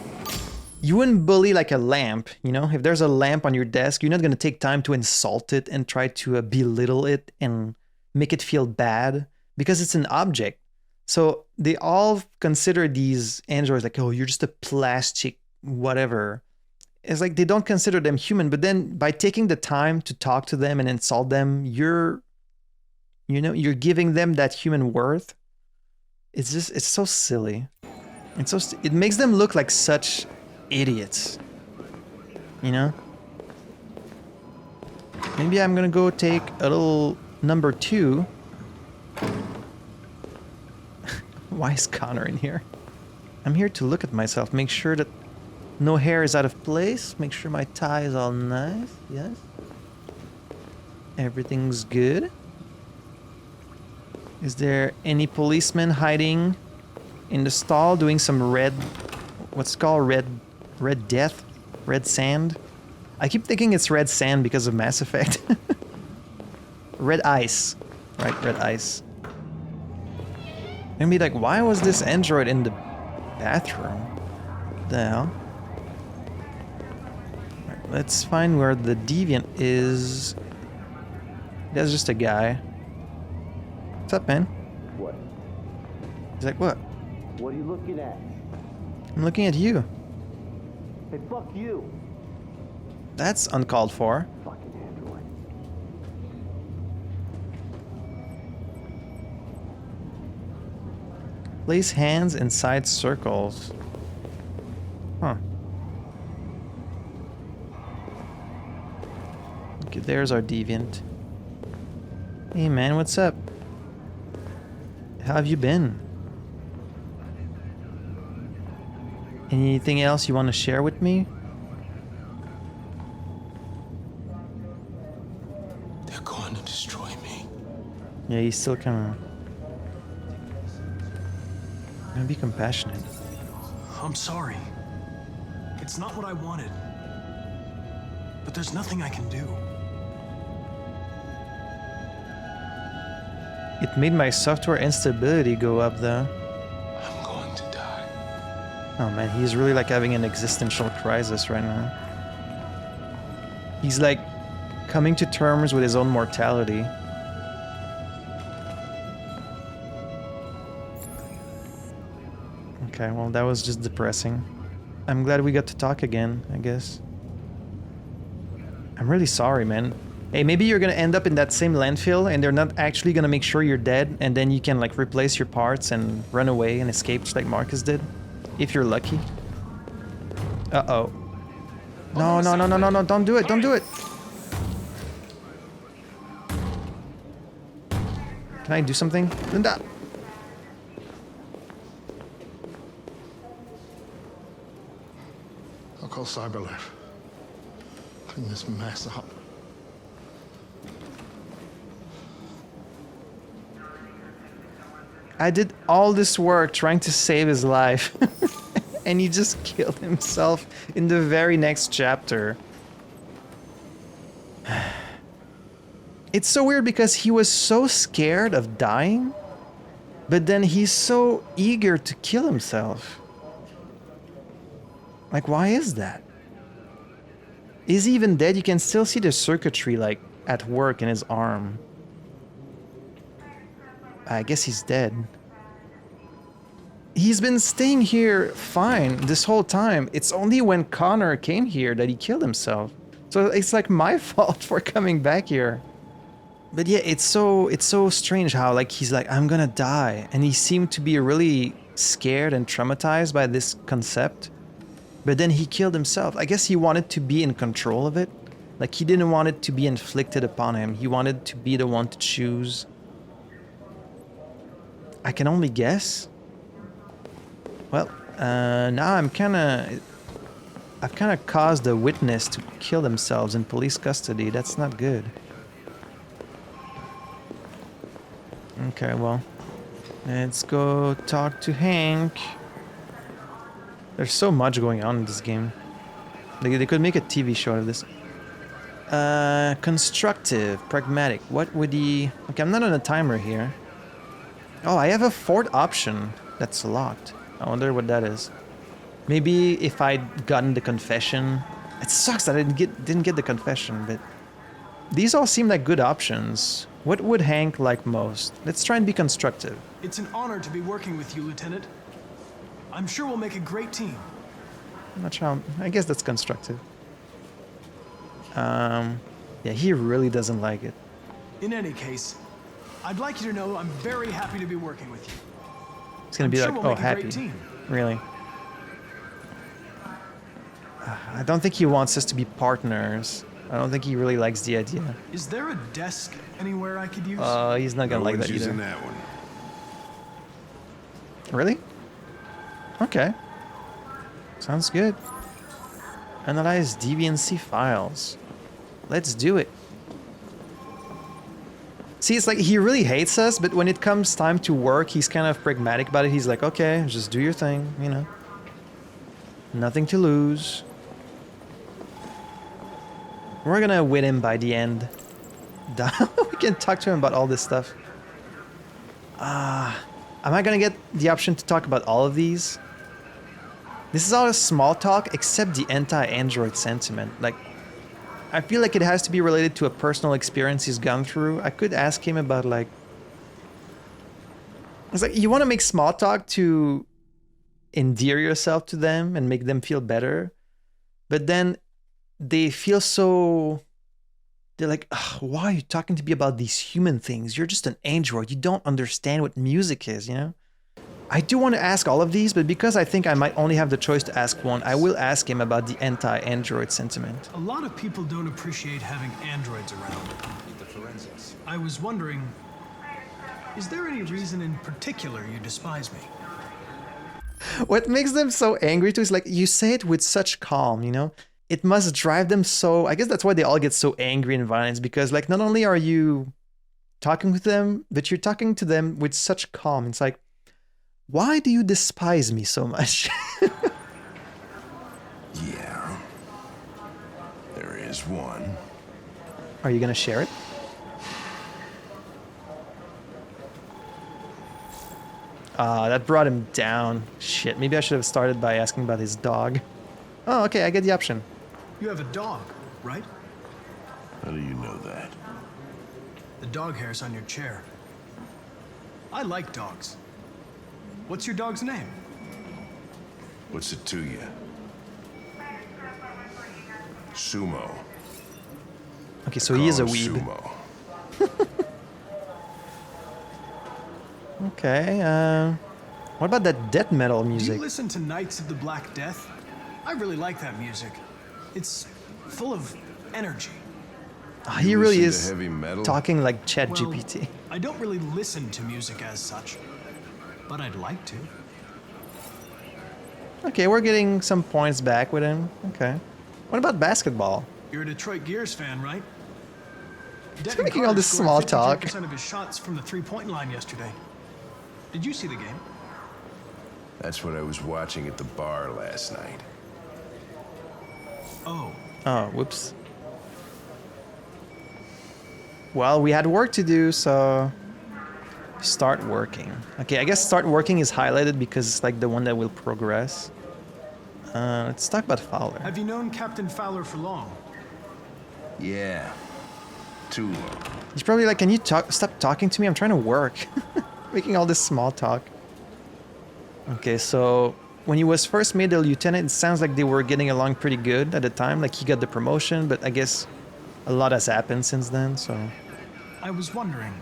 you wouldn't bully like a lamp, you know? If there's a lamp on your desk, you're not going to take time to insult it and try to belittle it and make it feel bad because it's an object. So they all consider these androids like, oh, you're just a plastic whatever. It's like they don't consider them human, but then by taking the time to talk to them and insult them, you're giving them that human worth. It's so silly. It makes them look like such idiots, you know? Maybe I'm gonna go take a little number 2. Why is Connor in here? I'm here to look at myself, make sure that no hair is out of place, make sure my tie is all nice, yes. Everything's good. Is there any policeman hiding in the stall doing some what's called red death? Red sand? I keep thinking it's red sand because of Mass Effect. Red ice. Right, red ice. And be like, why was this android in the bathroom? What the hell? Right, let's find where the deviant is. That's just a guy. What's up, man? What? He's like, what? What are you looking at? I'm looking at you. Hey, fuck you. That's uncalled for. Fucking android. Place hands inside circles. Huh. Okay, there's our deviant. Hey man, what's up? How have you been? Anything else you want to share with me? They're going to destroy me. Yeah, he's still kind of... Gonna be compassionate. I'm sorry. It's not what I wanted. But there's nothing I can do. It made my software instability go up though. I'm going to die. Oh man, he's really like having an existential crisis right now. He's like coming to terms with his own mortality. Okay, well that was just depressing. I'm glad we got to talk again, I guess. I'm really sorry, man. Hey, maybe you're gonna end up in that same landfill and they're not actually gonna make sure you're dead and then you can like replace your parts and run away and escape just like Markus did. If you're lucky. Uh-oh. No, no, no, no, no, no, don't do it, don't do it! Can I do something? Linda! I'll call Cyberlife. Clean this mess up. I did all this work trying to save his life. And he just killed himself in the very next chapter. It's so weird because he was so scared of dying, but then he's so eager to kill himself. Like, why is that? Is he even dead? You can still see the circuitry like at work in his arm. I guess he's dead. He's been staying here fine this whole time. It's only when Connor came here that he killed himself. So it's like my fault for coming back here. But yeah, it's so strange how like he's like, I'm gonna die. And he seemed to be really scared and traumatized by this concept. But then he killed himself. I guess he wanted to be in control of it. Like, he didn't want it to be inflicted upon him. He wanted to be the one to choose. I can only guess. Well, now I've kind of caused a witness to kill themselves in police custody. That's not good. Okay, well, let's go talk to Hank. There's so much going on in this game. They could make a TV show out of this. Constructive, pragmatic. What would he... Okay, I'm not on a timer here. Oh, I have a fourth option that's locked. I wonder what that is. Maybe if I'd gotten the confession. It sucks that I didn't get the confession, but these all seem like good options. What would Hank like most? Let's try and be constructive. It's an honor to be working with you, Lieutenant. I'm sure we'll make a great team. I'm not sure. I guess that's constructive. Yeah, he really doesn't like it. In any case, I'd like you to know I'm very happy to be working with you. It's gonna be like, we'll oh, make a happy. great team. Really? I don't think he wants us to be partners. I don't think he really likes the idea. Is there a desk anywhere I could use? He's not gonna like that either. Using that one. Really? Okay. Sounds good. Analyze deviancy files. Let's do it. See, it's like he really hates us, but when it comes time to work, he's kind of pragmatic about it. He's like, okay, just do your thing, you know. Nothing to lose. We're gonna win him by the end. We can talk to him about all this stuff. Am I gonna get the option to talk about all of these? This is all a small talk except the anti-android sentiment. Like, I feel like it has to be related to a personal experience he's gone through. I could ask him about, like... It's like, you want to make small talk to endear yourself to them and make them feel better. But then they feel so... They're like, why are you talking to me about these human things? You're just an android. You don't understand what music is, you know? I do want to ask all of these, but because I think I might only have the choice to ask one, I will ask him about the anti-android sentiment. A lot of people don't appreciate having androids around. I was wondering, is there any reason in particular you despise me? What makes them so angry too is like, you say it with such calm, you know? It must drive them so... I guess that's why they all get so angry and violent, because like, not only are you talking with them, but you're talking to them with such calm. It's like, why do you despise me so much? Yeah. There is one. Are you gonna share it? That brought him down. Shit, maybe I should have started by asking about his dog. Oh, okay, I get the option. You have a dog, right? How do you know that? The dog hair's on your chair. I like dogs. What's your dog's name? What's it to you? Sumo. Okay, so he is a Call him weeb. Sumo. Okay, what about that death metal Do music? you listen to Knights of the Black Death? I really like that music. It's full of energy. He really listen to is heavy metal? talking like ChatGPT. Well, I don't really listen to music as such, but I'd like to. Okay, we're getting some points back with him. Okay. What about basketball? You're a Detroit Gears fan, right? He's making all this small talk. 53% of his shots from the three-point line yesterday. Did you see the game? That's what I was watching at the bar last night. Oh. Oh, whoops. Well, we had work to do, so... Start working. Okay, I guess start working is highlighted because it's like the one that will progress. Let's talk about Fowler. Have you known Captain Fowler for long? Yeah. Too long. He's probably like, can you stop talking to me? I'm trying to work. Making all this small talk. Okay, so when he was first made a lieutenant, it sounds like they were getting along pretty good at the time. Like he got the promotion, but I guess a lot has happened since then, so... I was wondering,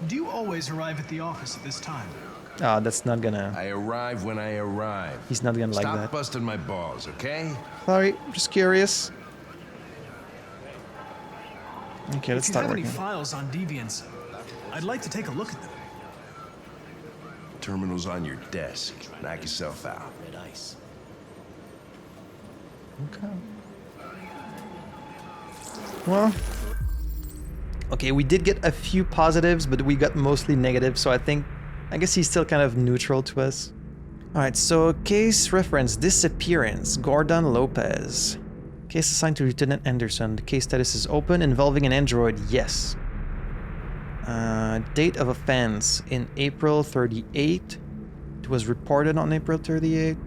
do you always arrive at the office at this time? Oh, that's not gonna... I arrive when I arrive. He's not gonna like that. Stop busting my balls, okay? Sorry, just curious. Okay, let's if you start have working. any files on deviants, I'd like to take a look at them. Terminal's on your desk. Knock yourself out. Red ice. Okay. Well... Okay, we did get a few positives, but we got mostly negatives, so I guess he's still kind of neutral to us. Alright, so case reference, disappearance, Gordon Lopez. Case assigned to Lieutenant Anderson. The case status is open, involving an android, yes. Date of offense, in April 38. It was reported on April 38.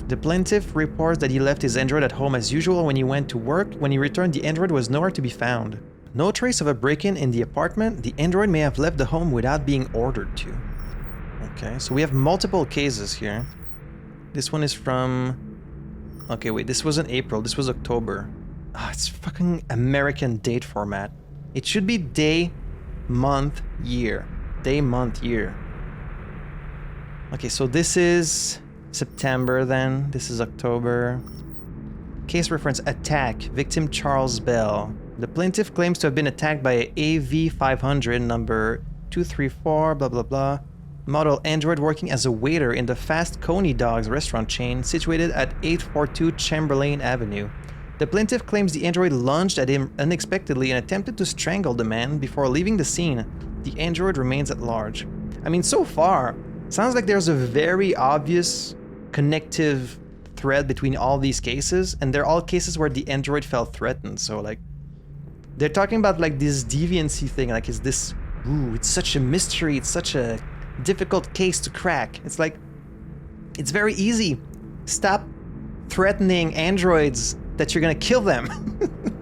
The plaintiff reports that he left his android at home as usual when he went to work. When he returned, the android was nowhere to be found. No trace of a break-in in the apartment. The android may have left the home without being ordered to. Okay, so we have multiple cases here. This one is from... Okay, wait, this wasn't April, this was October. Ah, it's fucking American date format. It should be day, month, year. Day, month, year. Okay, so this is September then. This is October. Case reference, attack. Victim Charles Bell. The plaintiff claims to have been attacked by a AV500 number 234 blah blah blah model android working as a waiter in the Fast Coney Dogs restaurant chain situated at 842 Chamberlain Avenue. The plaintiff claims the android lunged at him unexpectedly and attempted to strangle the man before leaving the scene. The android remains at large. I mean, so far, sounds like there's a very obvious connective thread between all these cases, and they're all cases where the android felt threatened, so like... They're talking about like this deviancy thing, like is this... Ooh, it's such a mystery, it's such a difficult case to crack. It's like... It's very easy. Stop threatening androids that you're gonna kill them.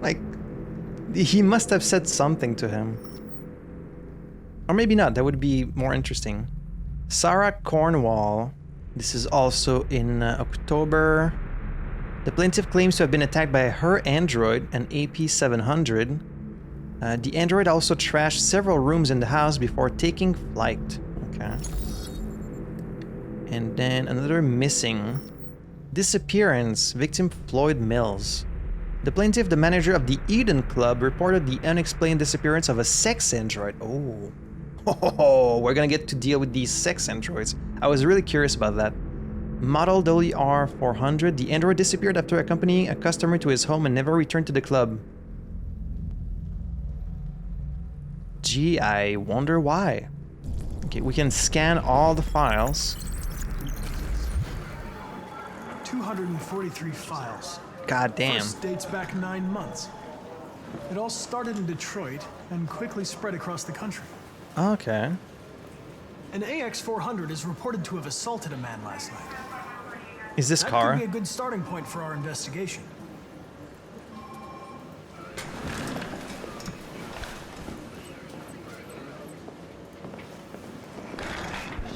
Like, he must have said something to him. Or maybe not, that would be more interesting. Sarah Cornwall. This is also in October. The plaintiff claims to have been attacked by her android, an AP700. The android also trashed several rooms in the house before taking flight. Okay. And then another missing. Disappearance, victim Floyd Mills. The plaintiff, the manager of the Eden Club, reported the unexplained disappearance of a sex android. Oh, we're gonna get to deal with these sex androids. I was really curious about that. Model WR400, the android disappeared after accompanying a customer to his home and never returned to the club. Gee, I wonder why. Okay, we can scan all the files. 243 files. God damn. First dates back 9 months. It all started in Detroit and quickly spread across the country. Okay. An AX-400 is reported to have assaulted a man last night. Is this that car? Could be a good starting point for our investigation.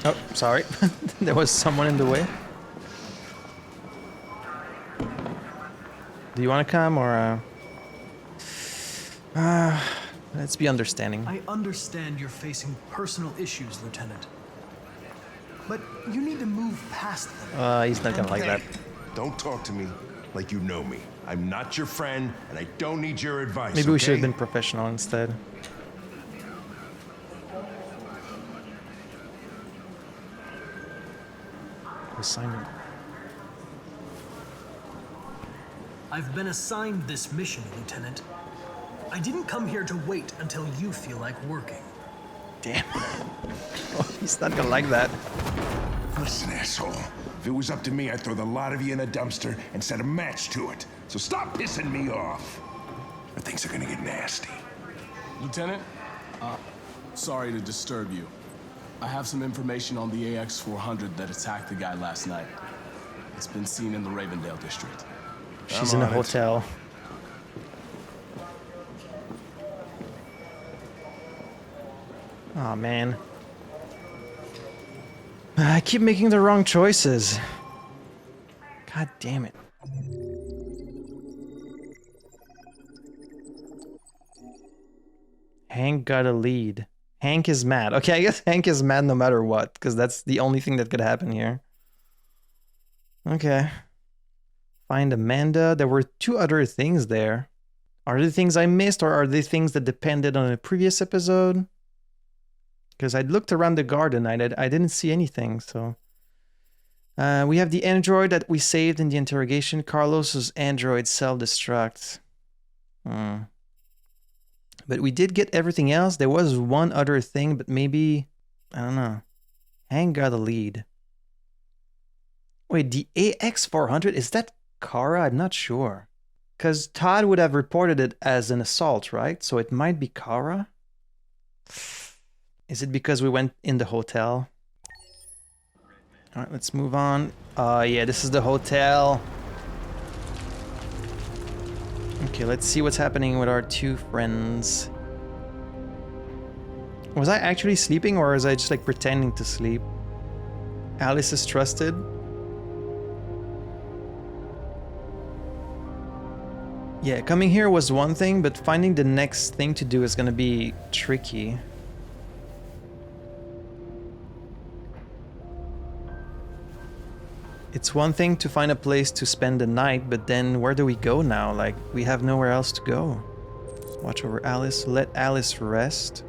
Oh, sorry. There was someone in the way. Do you want to come or... let's be understanding. I understand you're facing personal issues, Lieutenant. But you need to move past them. He's not gonna like that. Don't talk to me like you know me. I'm not your friend, and I don't need your advice. Maybe we should have okay? been professional instead. Assignment. I've been assigned this mission, Lieutenant. I didn't come here to wait until you feel like working. Damn. Oh, he's not gonna like that. Listen, asshole. If it was up to me, I'd throw the lot of you in a dumpster and set a match to it. So stop pissing me off. Or things are gonna get nasty. Lieutenant, sorry to disturb you. I have some information on the AX-400 that attacked the guy last night. It's been seen in the Ravendale district. She's in a hotel. Oh man. I keep making the wrong choices. God damn it. Hank got a lead. Hank is mad. Okay, I guess Hank is mad no matter what, because that's the only thing that could happen here. Okay. Find Amanda. There were 2 other things there. Are they things I missed, or are they things that depended on a previous episode? Because I looked around the garden, I didn't see anything, so... we have the android that we saved in the interrogation. Carlos's android self-destruct. But we did get everything else. There was one other thing, but maybe... I don't know. Hank got a lead. Wait, the AX400, is that Kara? I'm not sure. Because Todd would have reported it as an assault, right? So it might be Kara? Is it because we went in the hotel? Alright, let's move on. Yeah, this is the hotel. Okay, let's see what's happening with our 2 friends. Was I actually sleeping, or was I just like pretending to sleep? Alice is trusted. Yeah, coming here was one thing, but finding the next thing to do is gonna be tricky. It's one thing to find a place to spend the night, but then where do we go now? Like, we have nowhere else to go. Watch over Alice. Let Alice rest.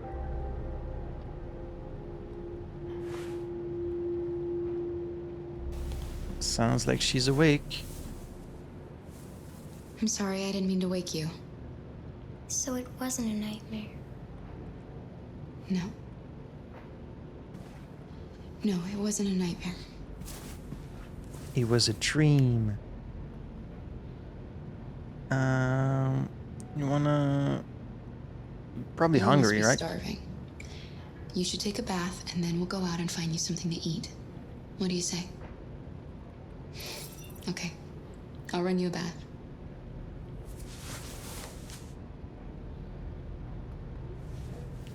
Sounds like she's awake. I'm sorry, I didn't mean to wake you. So it wasn't a nightmare? No. No, it wasn't a nightmare. It was a dream. You wanna... Probably You must hungry, be right? Starving. You should take a bath, and then we'll go out and find you something to eat. What do you say? Okay. I'll run you a bath.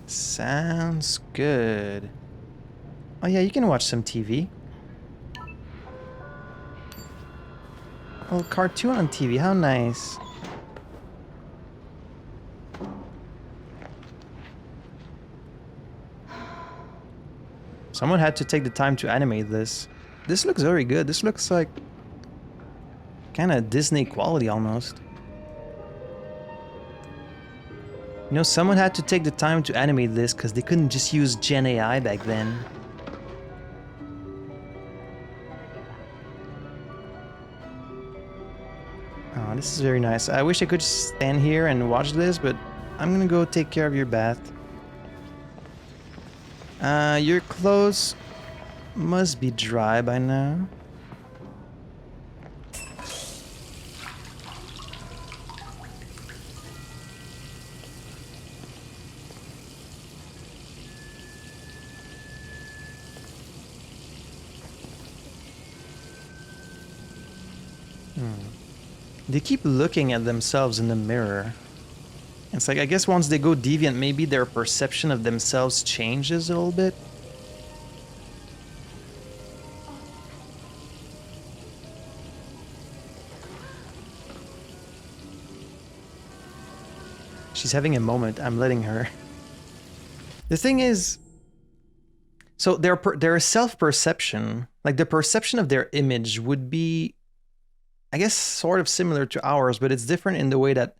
Sounds good. Oh yeah, you can watch some TV. Oh, cartoon on TV, how nice. Someone had to take the time to animate this. This looks very good. This looks like kind of Disney quality almost. You know, someone had to take the time to animate this because they couldn't just use Gen AI back then. Oh, this is very nice. I wish I could just stand here and watch this, but I'm gonna go take care of your bath. Your clothes must be dry by now. They keep looking at themselves in the mirror. It's like, I guess once they go deviant, maybe their perception of themselves changes a little bit. She's having a moment. I'm letting her. The thing is, so their self-perception, like the perception of their image would be, I guess, sort of similar to ours, but it's different in the way that,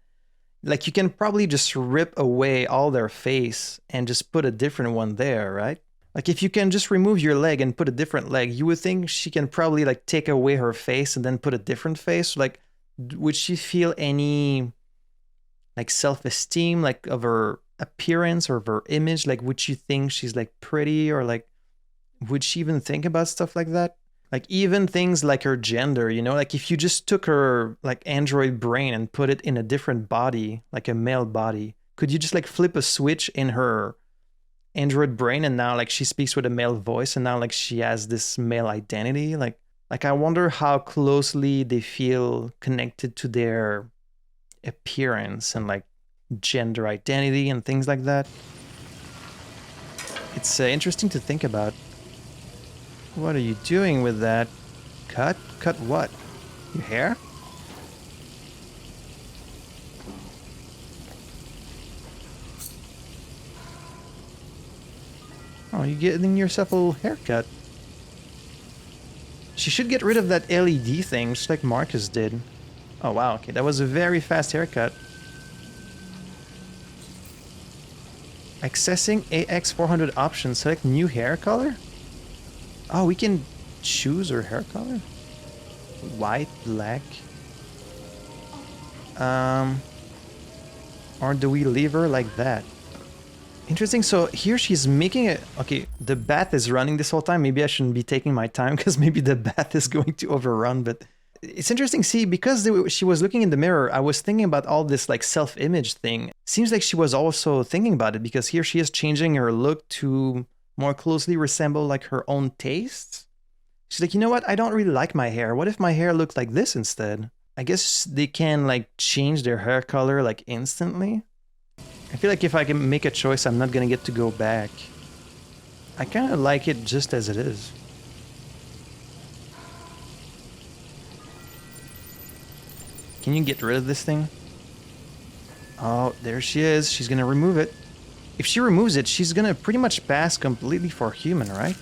like, you can probably just rip away all their face and just put a different one there, right? Like, if you can just remove your leg and put a different leg, you would think she can probably, like, take away her face and then put a different face. Like, would she feel any, like, self-esteem, like, of her appearance or of her image? Like, would she think she's, like, pretty, or, like, would she even think about stuff like that? Like, even things like her gender, you know, like if you just took her like android brain and put it in a different body, like a male body, could you just like flip a switch in her android brain and now like she speaks with a male voice and now like she has this male identity? Like I wonder how closely they feel connected to their appearance and like gender identity and things like that. It's interesting to think about. What are you doing with that? Cut? Cut what? Your hair? Oh, you're getting yourself a little haircut. She should get rid of that LED thing, just like Markus did. Oh wow, okay, that was a very fast haircut. Accessing AX400 options, select new hair color? Oh, we can choose her hair color? White, black. Or do we leave her like that? Interesting, so here she's making it... Okay, the bath is running this whole time. Maybe I shouldn't be taking my time because maybe the bath is going to overrun, but... It's interesting, see, because she was looking in the mirror, I was thinking about all this like self-image thing. Seems like she was also thinking about it because here she is changing her look to more closely resemble like her own tastes. She's like, you know what, I don't really like my hair. What if my hair looked like this instead? I guess they can like change their hair color like instantly. I feel like if I can make a choice, I'm not gonna get to go back. I kind of like it just as it is. Can you get rid of this thing? Oh, there she is. She's gonna remove it. If she removes it, she's gonna pretty much pass completely for human, right?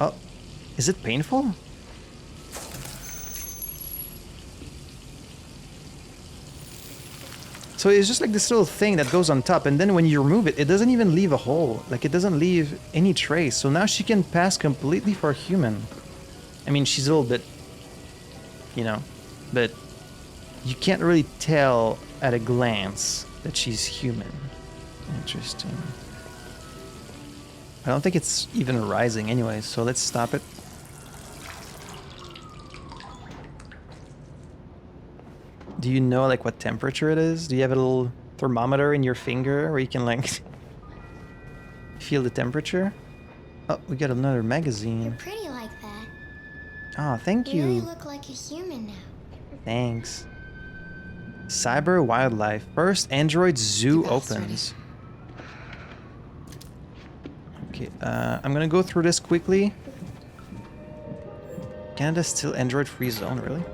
Oh, is it painful? So it's just like this little thing that goes on top, and then when you remove it, it doesn't even leave a hole. Like, it doesn't leave any trace. So now she can pass completely for human. I mean, she's a little bit, you know, but you can't really tell at a glance that she's human. Interesting. I don't think it's even rising anyway, so let's stop it. Do you know like what temperature it is? Do you have a little thermometer in your finger where you can like feel the temperature? Oh, we got another magazine. You're pretty like that. Oh, thank you. You really look like a human now. Thanks. Cyber wildlife. First Android zoo opens. Okay, I'm gonna go through this quickly. Canada's still Android free zone, really?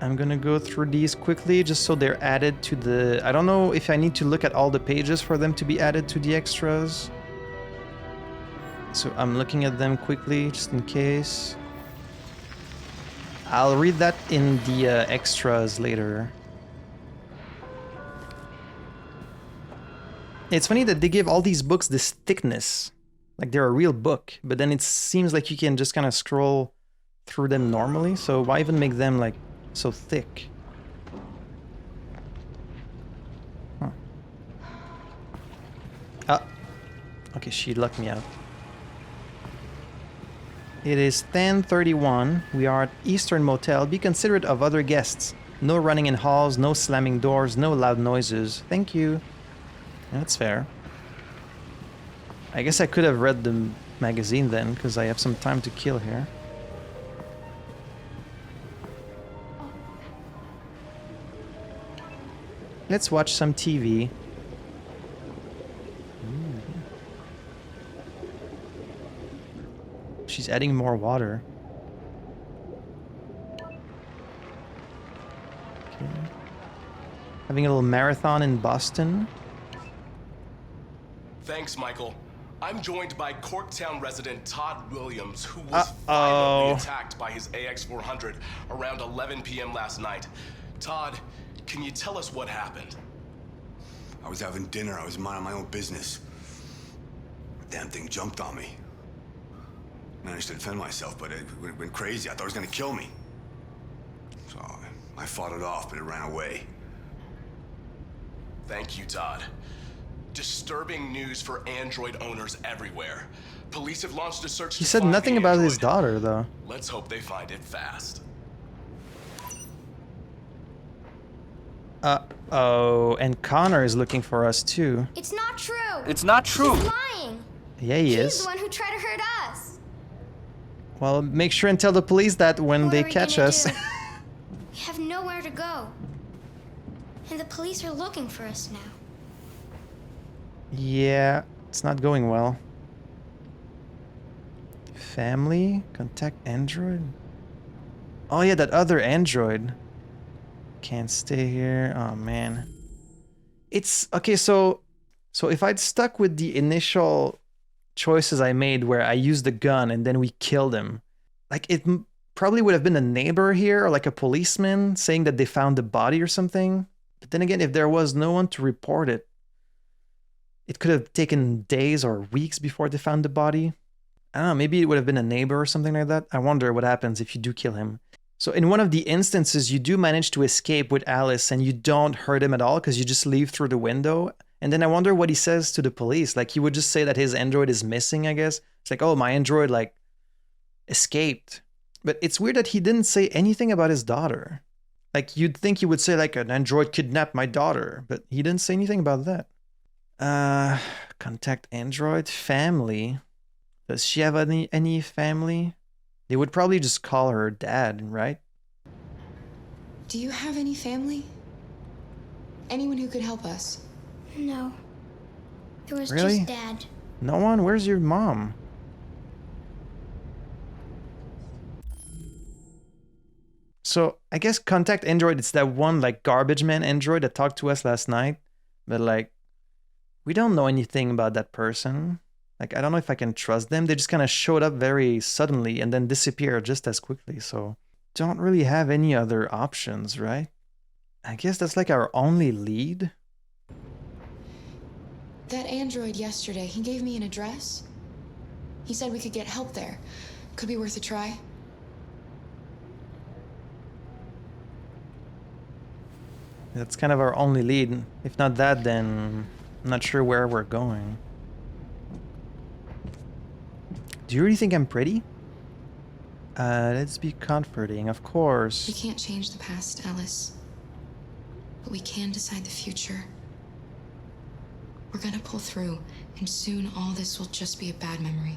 I'm gonna go through these quickly just so they're added to the... I don't know if I need to look at all the pages for them to be added to the extras. So I'm looking at them quickly just in case. I'll read that in the extras later. It's funny that they give all these books this thickness. Like they're a real book, but then it seems like you can just kind of scroll through them normally. So why even make them like so thick? Huh. Ah. Okay, she locked me out. It is 10:31. We are at Eastern Motel. Be considerate of other guests. No running in halls, no slamming doors, no loud noises. Thank you. That's fair. I guess I could have read the magazine then, because I have some time to kill here. Let's watch some TV. She's adding more water. Okay. Having a little marathon in Boston. Thanks, Michael. I'm joined by Corktown resident Todd Williams, who was violently attacked by his AX400 around 11 p.m. last night. Todd, can you tell us what happened? I was having dinner. I was minding my own business. The damn thing jumped on me. Managed to defend myself, but it went crazy. I thought it was gonna kill me. So I fought it off, but it ran away. Thank you, Todd. Disturbing news for Android owners everywhere. Police have launched a search. He said nothing about his daughter, though. Let's hope they find it fast. Uh-oh, and Connor is looking for us, too. It's not true. It's not true. He's lying. Yeah, he is. He's the one who tried to hurt us. Well, make sure and tell the police that when they catch us. We have nowhere to go. And the police are looking for us now. Yeah, it's not going well. Family? Contact Android? Oh yeah, that other Android. Can't stay here. Oh man. It's okay. So if I'd stuck with the initial choices I made, where I used the gun and then we killed him, like it probably would have been a neighbor here or like a policeman saying that they found the body or something. But then again, if there was no one to report it, it could have taken days or weeks before they found the body. I don't know, maybe it would have been a neighbor or something like that. I wonder what happens if you do kill him. So in one of the instances, you do manage to escape with Alice and you don't hurt him at all because you just leave through the window. And then I wonder what he says to the police. Like, he would just say that his android is missing, I guess. It's like, oh, my android, like, escaped. But it's weird that he didn't say anything about his daughter. Like, you'd think he would say, like, an android kidnapped my daughter. But he didn't say anything about that. Contact android. Family. Does she have any family? They would probably just call her dad, right? Do you have any family? Anyone who could help us? No. It was Really? just Dad. No one? Where's your mom? So I guess contact android, it's that one like garbage man android that talked to us last night. But like, we don't know anything about that person. Like, I don't know if I can trust them. They just kind of showed up very suddenly and then disappeared just as quickly. So don't really have any other options, right? I guess that's like our only lead. That android yesterday, he gave me an address. He said we could get help there. Could be worth a try. That's kind of our only lead. If not that, then I'm not sure where we're going. Do you really think I'm pretty? Let's be comforting, of course. We can't change the past, Alice. But we can decide the future. We're gonna pull through, and soon all this will just be a bad memory.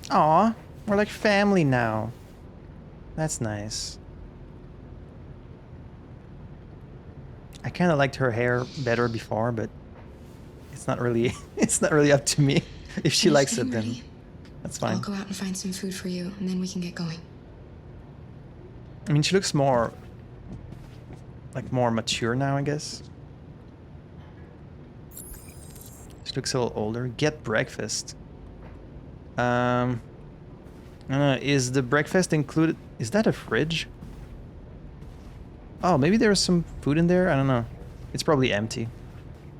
Aw, we're like family now. That's nice. I kind of liked her hair better before, but it's not really up to me. If she likes it, then that's fine. I'll go out and find some food for you, and then we can get going. I mean, she looks more mature now, I guess. She looks a little older. Get breakfast. I don't know, is the breakfast included? Is that a fridge? Oh, maybe there's some food in there? I don't know. It's probably empty.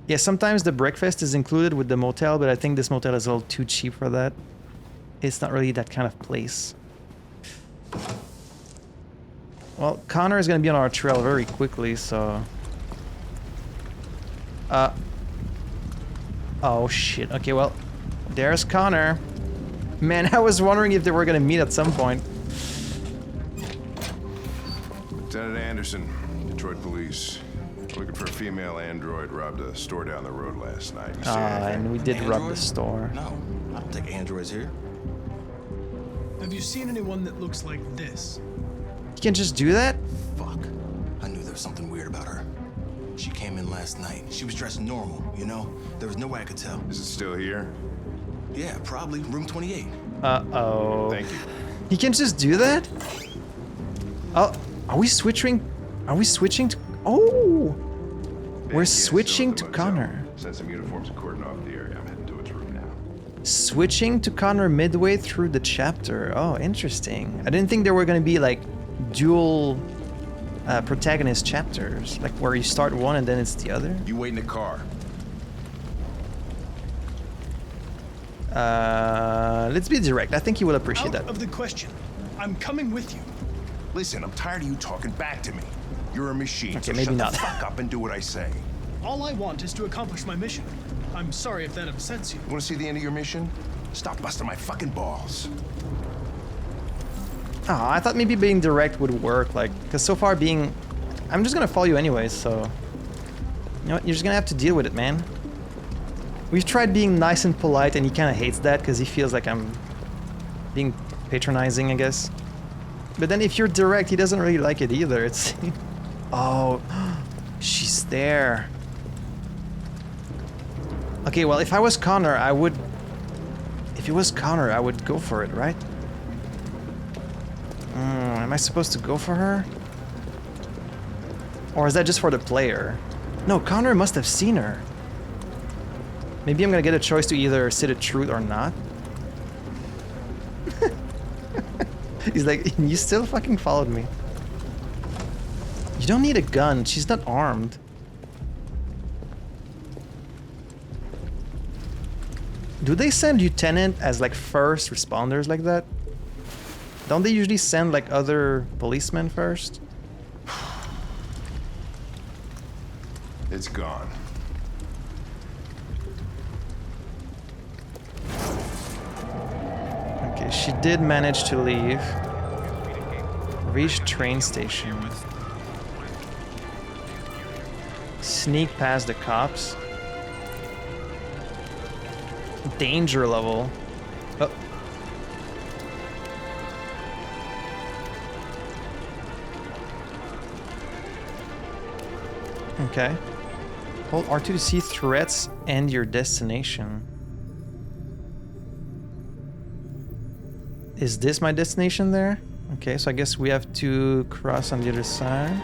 Yeah, sometimes the breakfast is included with the motel, but I think this motel is a little too cheap for that. It's not really that kind of place. Well, Connor is going to be on our trail very quickly, so... Oh, shit. Okay, well, there's Connor. Man, I was wondering if they were going to meet at some point. Lieutenant Anderson, Detroit Police. Looking for a female android robbed a store down the road last night. You see anything? And we did rob the store. No, I don't take androids here. Have you seen anyone that looks like this? You can just do that? Fuck. I knew there was something weird about her. She came in last night. She was dressed normal, you know? There was no way I could tell. Is it still here? Yeah, probably. Room 28. Uh-oh. Thank you. He can just do that? Oh, are we switching? Are we switching to... Oh! We're switching to Connor. Send some uniforms and cordon off the area. I'm heading to its room now. Switching to Connor midway through the chapter. Oh, interesting. I didn't think there were going to be like dual protagonist chapters, like where you start one and then it's the other. You wait in the car. Let's be direct. I think he will appreciate that. Out of the question. I'm coming with you. Listen, I'm tired of you talking back to me. You're a machine, Okay, so maybe shut not. the fuck up and do what I say. All I want is to accomplish my mission. I'm sorry if that upsets you. You want to see the end of your mission? Stop busting my fucking balls. Oh, I thought maybe being direct would work, like, because so far being... I'm just gonna follow you anyways, so... You know what, you're just gonna have to deal with it, man. We've tried being nice and polite, and he kind of hates that, because he feels like I'm being patronizing, I guess. But then if you're direct, he doesn't really like it either. It's... Oh, she's there. Okay, well, if I was Connor, I would... If it was Connor, I would go for it, right? Am I supposed to go for her? Or is that just for the player? No, Connor must have seen her. Maybe I'm gonna get a choice to either say the truth or not. He's like, you still fucking followed me. You don't need a gun, she's not armed. Do they send lieutenant as like first responders like that? Don't they usually send like other policemen first? It's gone. Okay, she did manage to leave. Reach train station. Sneak past the cops. Danger level. Oh. Okay. Hold R2 to see threats and your destination. Is this my destination there? Okay, so I guess we have to cross on the other side.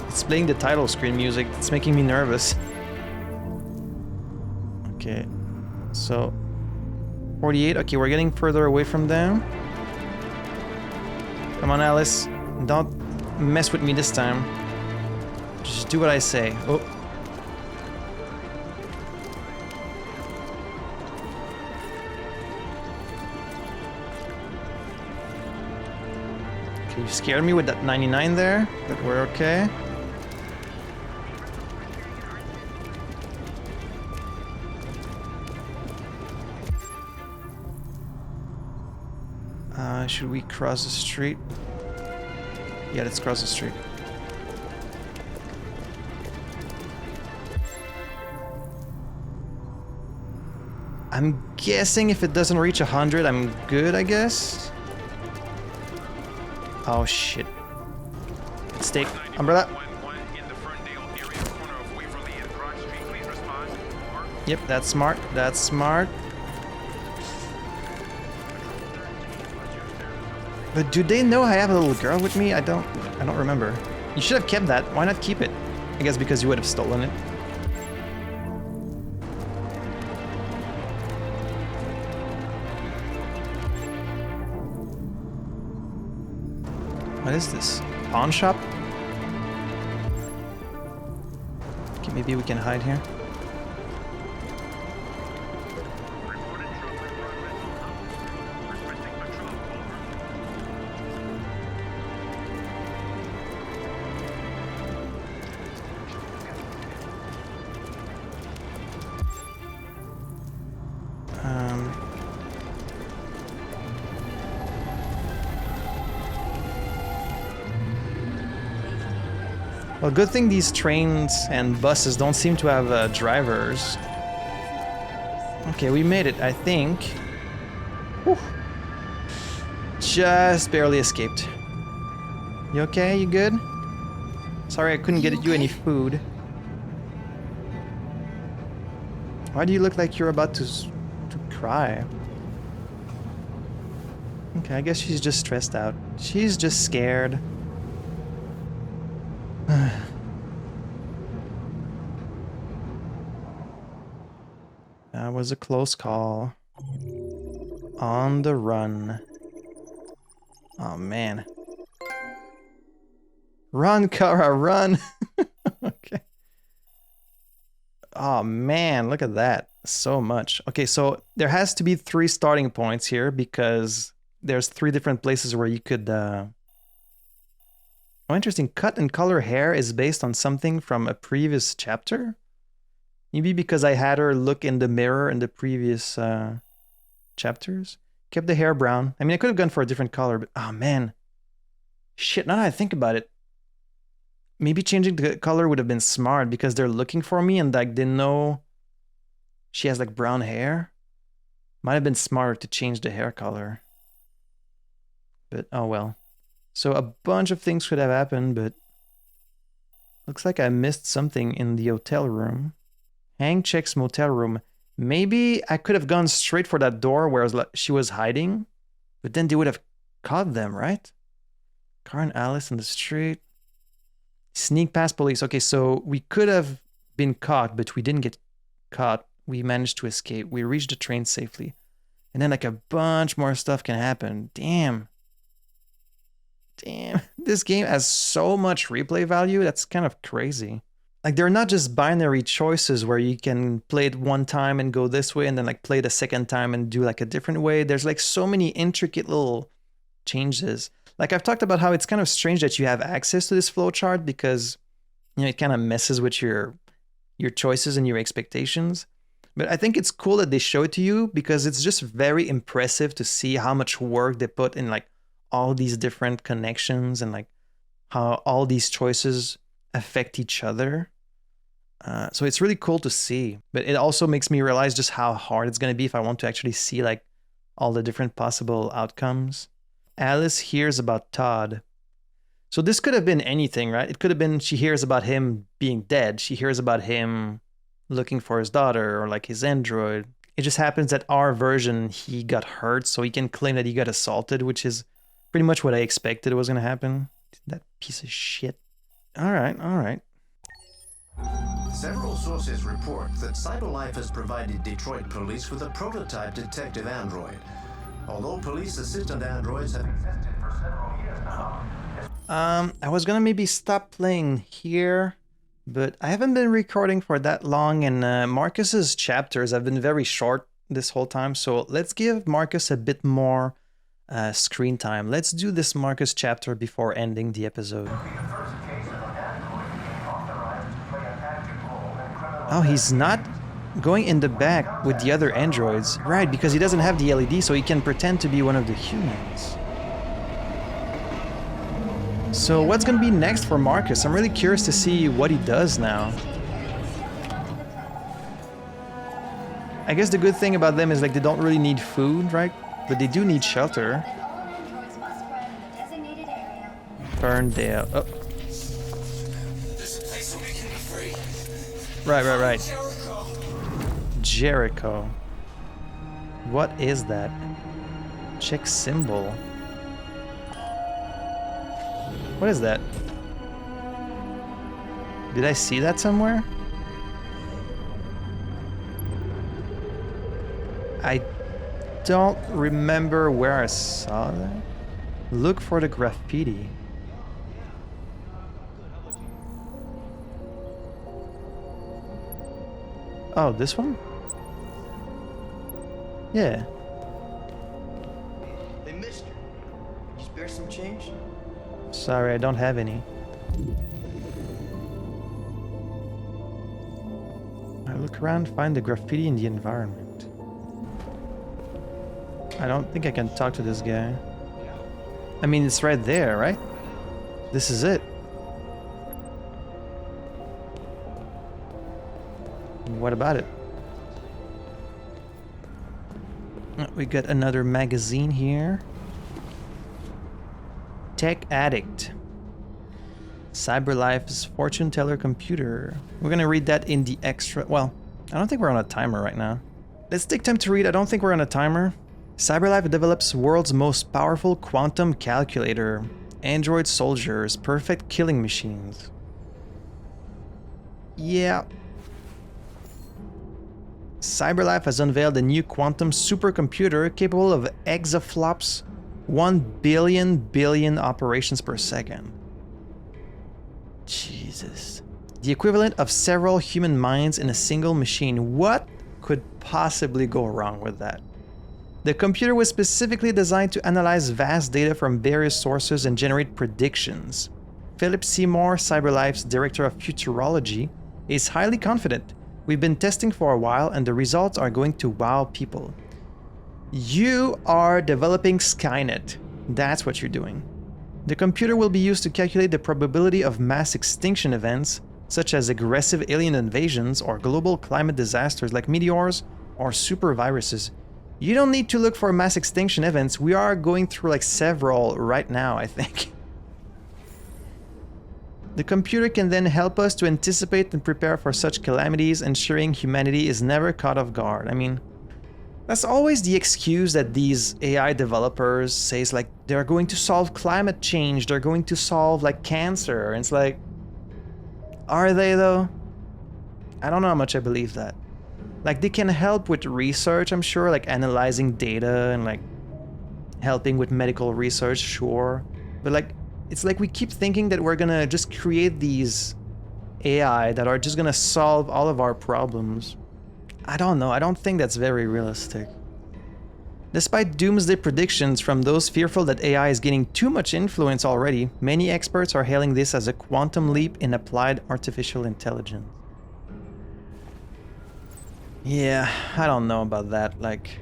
It's playing the title screen music. It's making me nervous. Okay, so 48. Okay, we're getting further away from them. Come on, Alice. Don't mess with me this time. Just do what I say. Oh. Okay, you scared me with that 99 there, but we're okay. Should we cross the street? Yeah, let's cross the street. I'm guessing if it doesn't reach 100, I'm good, I guess. Oh shit. Let's take umbrella. Yep, that's smart. That's smart. But do they know I have a little girl with me? I don't remember. You should have kept that. Why not keep it? I guess because you would have stolen it. What is this? Pawn shop? Okay, maybe we can hide here. Well, good thing these trains and buses don't seem to have drivers. Okay, we made it, I think. Whew. Just barely escaped. You okay? You good? Sorry I couldn't get you any food. Why do you look like you're about to cry? Okay, I guess she's just stressed out. She's just scared. That was a close call. On the run. Oh man. Run, Kara, run! Okay. Oh man, look at that. So much. Okay, so there has to be 3 starting points here because there's 3 different places where you could... Oh, interesting. Cut and color hair is based on something from a previous chapter? Maybe because I had her look in the mirror in the previous chapters. Kept the hair brown. I mean, I could have gone for a different color, but oh man. Shit, now that I think about it. Maybe changing the color would have been smart because they're looking for me and like they know she has like brown hair. Might have been smarter to change the hair color. But oh well. So a bunch of things could have happened, but looks like I missed something in the hotel room. Hank checks motel room. Maybe I could have gone straight for that door where she was hiding, but then they would have caught them, right? Car and Alice in the street. Sneak past police. Okay, so we could have been caught, but we didn't get caught. We managed to escape. We reached the train safely. And then like a bunch more stuff can happen. Damn. This game has so much replay value. That's kind of crazy. Like they're not just binary choices where you can play it one time and go this way and then like play it a second time and do like a different way. There's like so many intricate little changes. Like I've talked about how it's kind of strange that you have access to this flowchart because, you know, it kind of messes with your choices and your expectations. But I think it's cool that they show it to you because it's just very impressive to see how much work they put in like all these different connections and like how all these choices affect each other. So it's really cool to see, but it also makes me realize just how hard it's going to be if I want to actually see like all the different possible outcomes. Alice hears about Todd. So this could have been anything, right? It could have been she hears about him being dead. She hears about him looking for his daughter or like his android. It just happens that our version, he got hurt, so he can claim that he got assaulted, which is pretty much what I expected was going to happen. That piece of shit. All right. Several sources report that CyberLife has provided Detroit police with a prototype detective android. Although police assistant androids have existed for several years now. I was gonna maybe stop playing here, but I haven't been recording for that long, and Marcus's chapters have been very short this whole time, so let's give Marcus a bit more screen time. Let's do this Marcus chapter before ending the episode. Oh, he's not going in the back with the other androids. Right, because he doesn't have the LED, so he can pretend to be one of the humans. So what's going to be next for Marcus? I'm really curious to see what he does now. I guess the good thing about them is like they don't really need food, right? But they do need shelter. Ferndale. Oh. Right. Jericho. What is that? Check symbol. What is that? Did I see that somewhere? I don't remember where I saw that. Look for the graffiti. Oh, this one? Yeah. Hey, mister. Can you spare some change? Sorry, I don't have any. I look around, find the graffiti in the environment. I don't think I can talk to this guy. I mean, it's right there, right? This is it. What about it? We got another magazine here. Tech Addict. CyberLife's fortune teller computer. We're gonna read that in the extra... Well, I don't think we're on a timer right now. Let's take time to read. I don't think we're on a timer. CyberLife develops world's most powerful quantum calculator. Android soldiers, perfect killing machines. Yeah. CyberLife has unveiled a new quantum supercomputer capable of exaflops 1 billion operations per second. Jesus. The equivalent of several human minds in a single machine. What could possibly go wrong with that? The computer was specifically designed to analyze vast data from various sources and generate predictions. Philip Seymour, CyberLife's director of futurology, is highly confident. We've been testing for a while and the results are going to wow people. You are developing Skynet. That's what you're doing. The computer will be used to calculate the probability of mass extinction events, such as aggressive alien invasions or global climate disasters like meteors or super viruses. You don't need to look for mass extinction events. We are going through like several right now, I think. The computer can then help us to anticipate and prepare for such calamities, ensuring humanity is never caught off guard. I mean, that's always the excuse that these AI developers say, is like, they're going to solve climate change, they're going to solve like cancer. And it's like, are they though? I don't know how much I believe that. Like, they can help with research, I'm sure, like analyzing data and like helping with medical research, sure. But like, it's like we keep thinking that we're gonna just create these AI that are just gonna solve all of our problems. I don't know, I don't think that's very realistic. Despite doomsday predictions from those fearful that AI is gaining too much influence already, many experts are hailing this as a quantum leap in applied artificial intelligence. Yeah, I don't know about that. Like,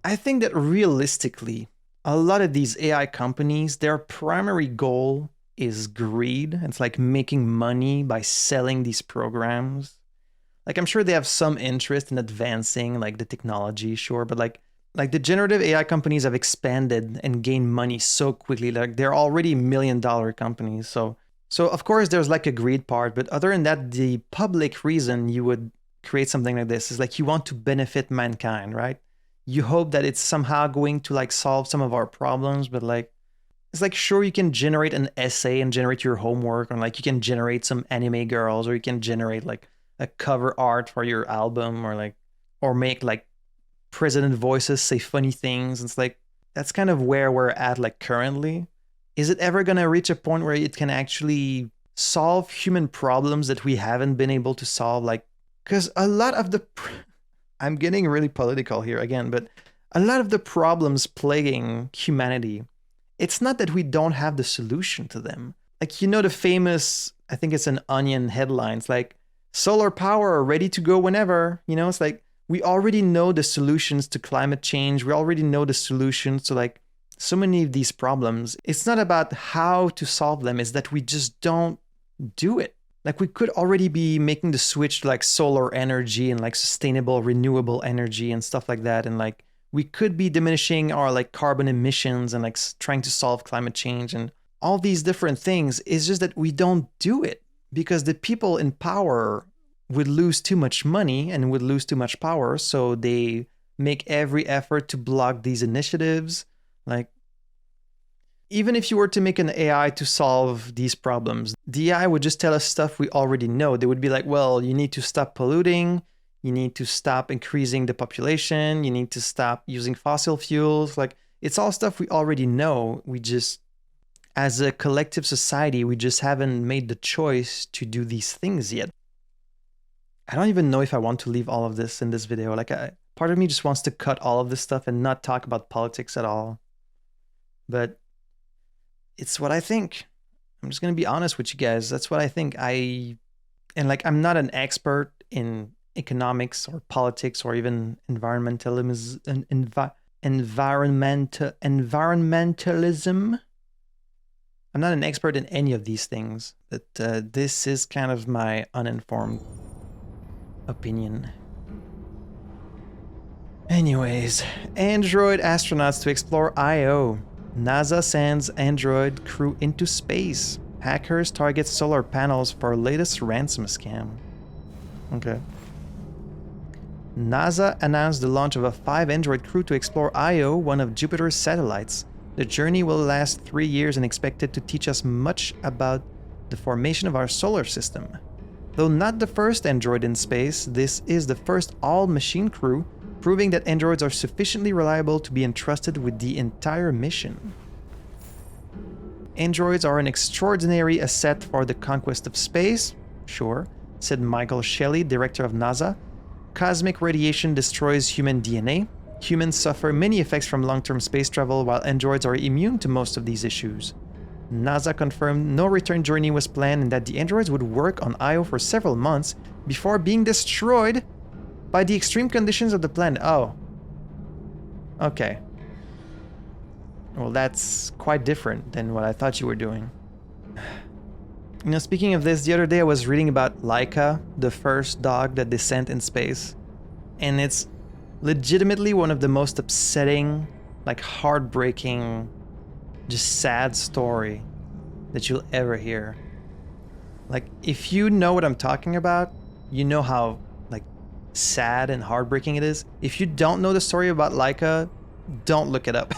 I think that realistically, a lot of these AI companies, their primary goal is greed. It's like making money by selling these programs. Like, I'm sure they have some interest in advancing like the technology, sure, but like the generative AI companies have expanded and gained money so quickly. Like, they're already $1 million companies. So of course there's like a greed part, but other than that, the public reason you would create something like this is like you want to benefit mankind, right? You hope that it's somehow going to like solve some of our problems, but like, it's like, sure, you can generate an essay and generate your homework, or like you can generate some anime girls, or you can generate like a cover art for your album, or like, or make like president voices say funny things. It's like, that's kind of where we're at like currently. Is it ever gonna reach a point where it can actually solve human problems that we haven't been able to solve? Like, because a lot of the I'm getting really political here again, but a lot of the problems plaguing humanity, it's not that we don't have the solution to them. Like, you know, the famous, I think it's an Onion headline, it's like, solar power ready to go whenever, you know, it's like, we already know the solutions to climate change. We already know the solutions to like so many of these problems. It's not about how to solve them, it's that we just don't do it. Like, we could already be making the switch to like solar energy and like sustainable renewable energy and stuff like that. And like, we could be diminishing our like carbon emissions and like trying to solve climate change and all these different things. It's just that we don't do it because the people in power would lose too much money and would lose too much power. So they make every effort to block these initiatives. Like, even if you were to make an AI to solve these problems, the AI would just tell us stuff we already know. They would be like, well, you need to stop polluting. You need to stop increasing the population. You need to stop using fossil fuels. Like, it's all stuff we already know. We just, as a collective society, we just haven't made the choice to do these things yet. I don't even know if I want to leave all of this in this video. Like, part of me just wants to cut all of this stuff and not talk about politics at all. But it's what I think. I'm just going to be honest with you guys. That's what I think. And like, I'm not an expert in economics or politics or even environmentalism. I'm not an expert in any of these things, but this is kind of my uninformed opinion. Anyways, android astronauts to explore Io. NASA sends android crew into space. Hackers target solar panels for latest ransom scam. Okay. NASA announced the launch of a 5-android crew to explore Io, one of Jupiter's satellites. The journey will last 3 years and expected to teach us much about the formation of our solar system. Though not the first android in space, this is the first all-machine crew, proving that androids are sufficiently reliable to be entrusted with the entire mission. Androids are an extraordinary asset for the conquest of space, sure, said Michael Shelley, director of NASA. Cosmic radiation destroys human DNA. Humans suffer many effects from long-term space travel, while androids are immune to most of these issues. NASA confirmed no return journey was planned and that the androids would work on Io for several months before being destroyed by the extreme conditions of the planet. Oh. Okay. Well, that's quite different than what I thought you were doing. You know, speaking of this, the other day I was reading about Laika, the first dog that they sent in space. And it's legitimately one of the most upsetting, like heartbreaking, just sad story that you'll ever hear. Like, if you know what I'm talking about, you know how, like, sad and heartbreaking it is. If you don't know the story about Laika, don't look it up.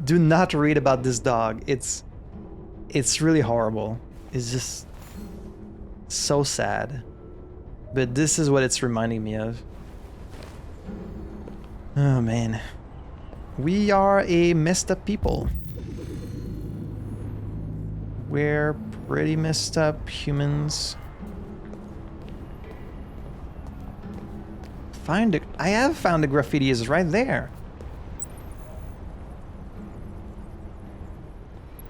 Do not read about this dog. It's really horrible. It's just so sad. But this is what it's reminding me of. Oh man. We are a messed up people. We're pretty messed up humans. I have found the graffiti is right there.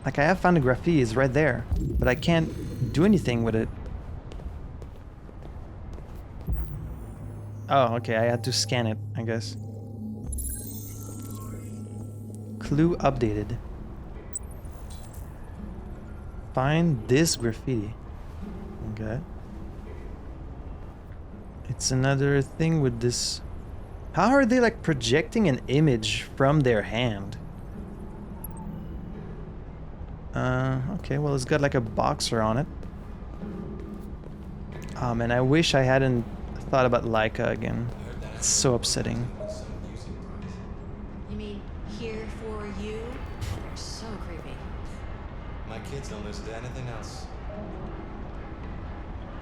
Like, I have found the graffiti is right there, but I can't do anything with it. Oh, okay, I had to scan it, I guess. Clue updated. Find this graffiti. Okay. It's another thing with this. How are they like projecting an image from their hand? Okay, well, it's got like a boxer on it. Man, I wish I hadn't thought about Laika again. It's so upsetting. You mean here for you? You're so creepy. My kids don't listen to anything else.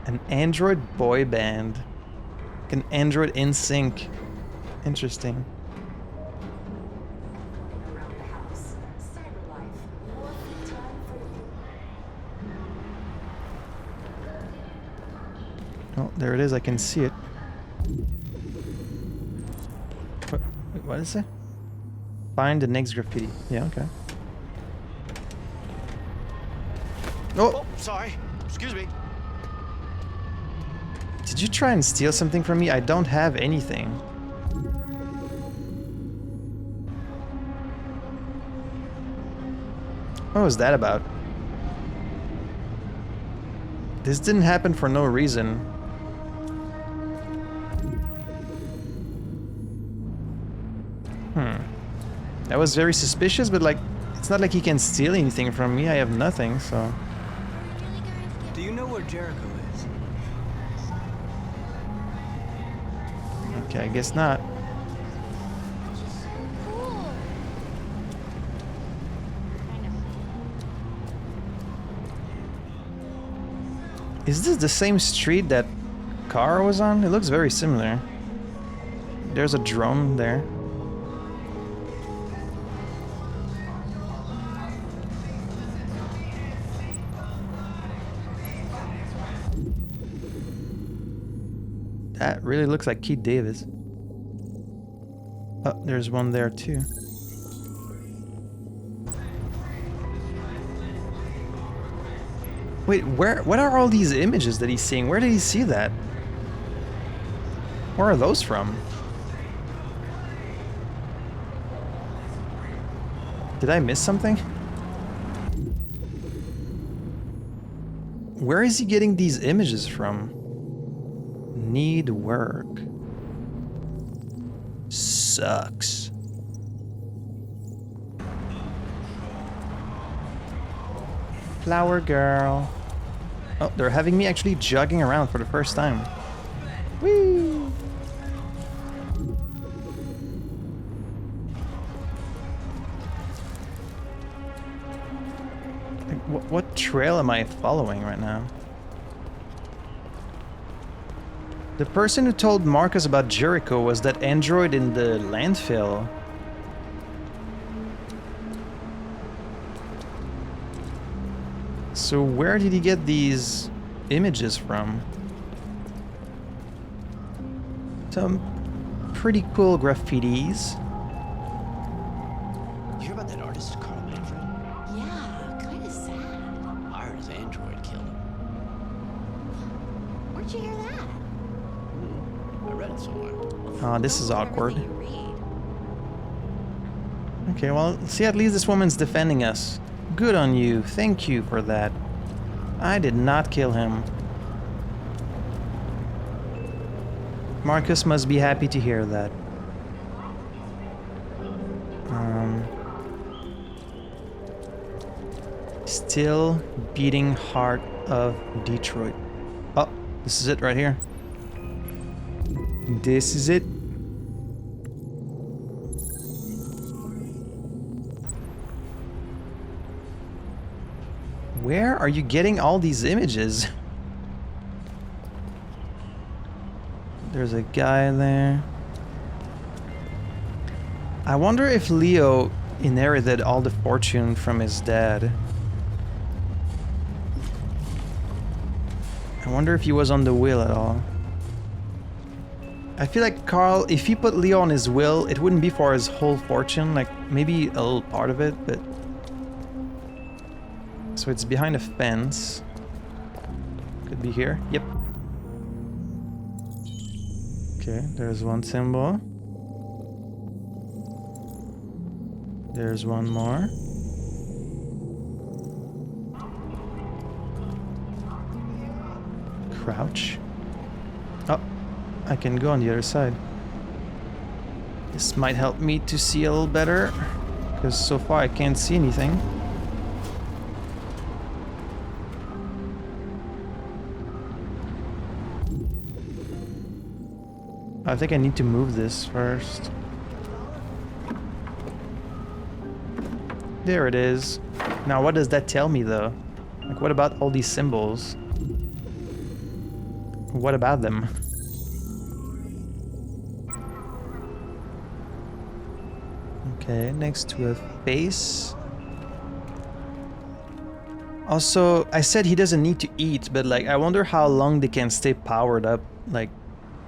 An android boy band. Like an android in sync. Interesting. Oh, there it is. I can see it. What is it? Find the next graffiti. Yeah, okay. Oh, sorry. Excuse me. Did you try and steal something from me? I don't have anything. What was that about? This didn't happen for no reason. That was very suspicious, but like, it's not like he can steal anything from me. I have nothing, so. Do you know where Jericho is? Okay, I guess not. Is this the same street that car was on? It looks very similar. There's a drone there. That really looks like Keith Davis. Oh, there's one there too. Wait, what are all these images that he's seeing? Where did he see that? Where are those from? Did I miss something? Where is he getting these images from? Need work. Sucks. Flower girl. Oh, they're having me actually jogging around for the first time. Whee! What trail am I following right now? The person who told Markus about Jericho was that android in the landfill. So where did he get these images from? Some pretty cool graffitis. You hear about that artist, Carl Manfred? Yeah, kind of sad. Hired his android killed him. Where'd you hear that? I read it somewhere. Oh, this is awkward. Okay, well, see, at least this woman's defending us. Good on you. Thank you for that. I did not kill him. Markus must be happy to hear that. Still beating heart of Detroit. This is it right here. This is it. Where are you getting all these images? There's a guy there. I wonder if Leo inherited all the fortune from his dad. I wonder if he was on the will at all. I feel like Carl, if he put Leo on his will, it wouldn't be for his whole fortune, like maybe a little part of it, but... So it's behind a fence. Could be here. Yep. Okay, there's one symbol. There's one more. Crouch. Oh, I can go on the other side. This might help me to see a little better, because so far I can't see anything. I think I need to move this first. There it is. Now what does that tell me though? Like what about all these symbols? What about them? Okay, next to a face. Also, I said he doesn't need to eat, but like I wonder how long they can stay powered up. Like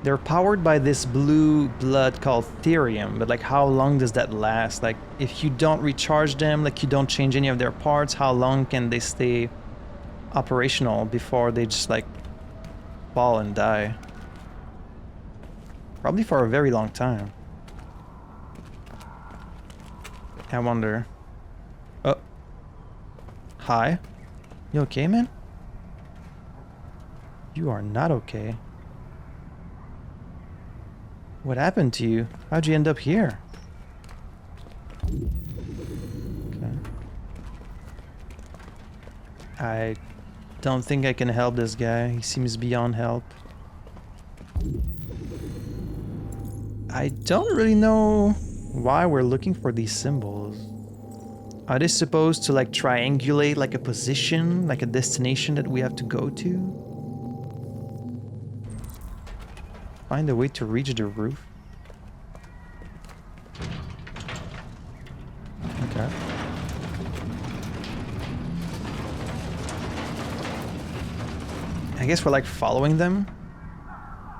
they're powered by this blue blood called therium, but like how long does that last? Like if you don't recharge them, like you don't change any of their parts, how long can they stay operational before they just like fall and die? Probably for a very long time. I wonder. Oh. Hi. You okay, man? You are not okay. What happened to you? How'd you end up here? Okay. I don't think I can help this guy. He seems beyond help. I don't really know why we're looking for these symbols. Are they supposed to like triangulate like a position, like a destination that we have to go to? Find a way to reach the roof. Okay. I guess we're like following them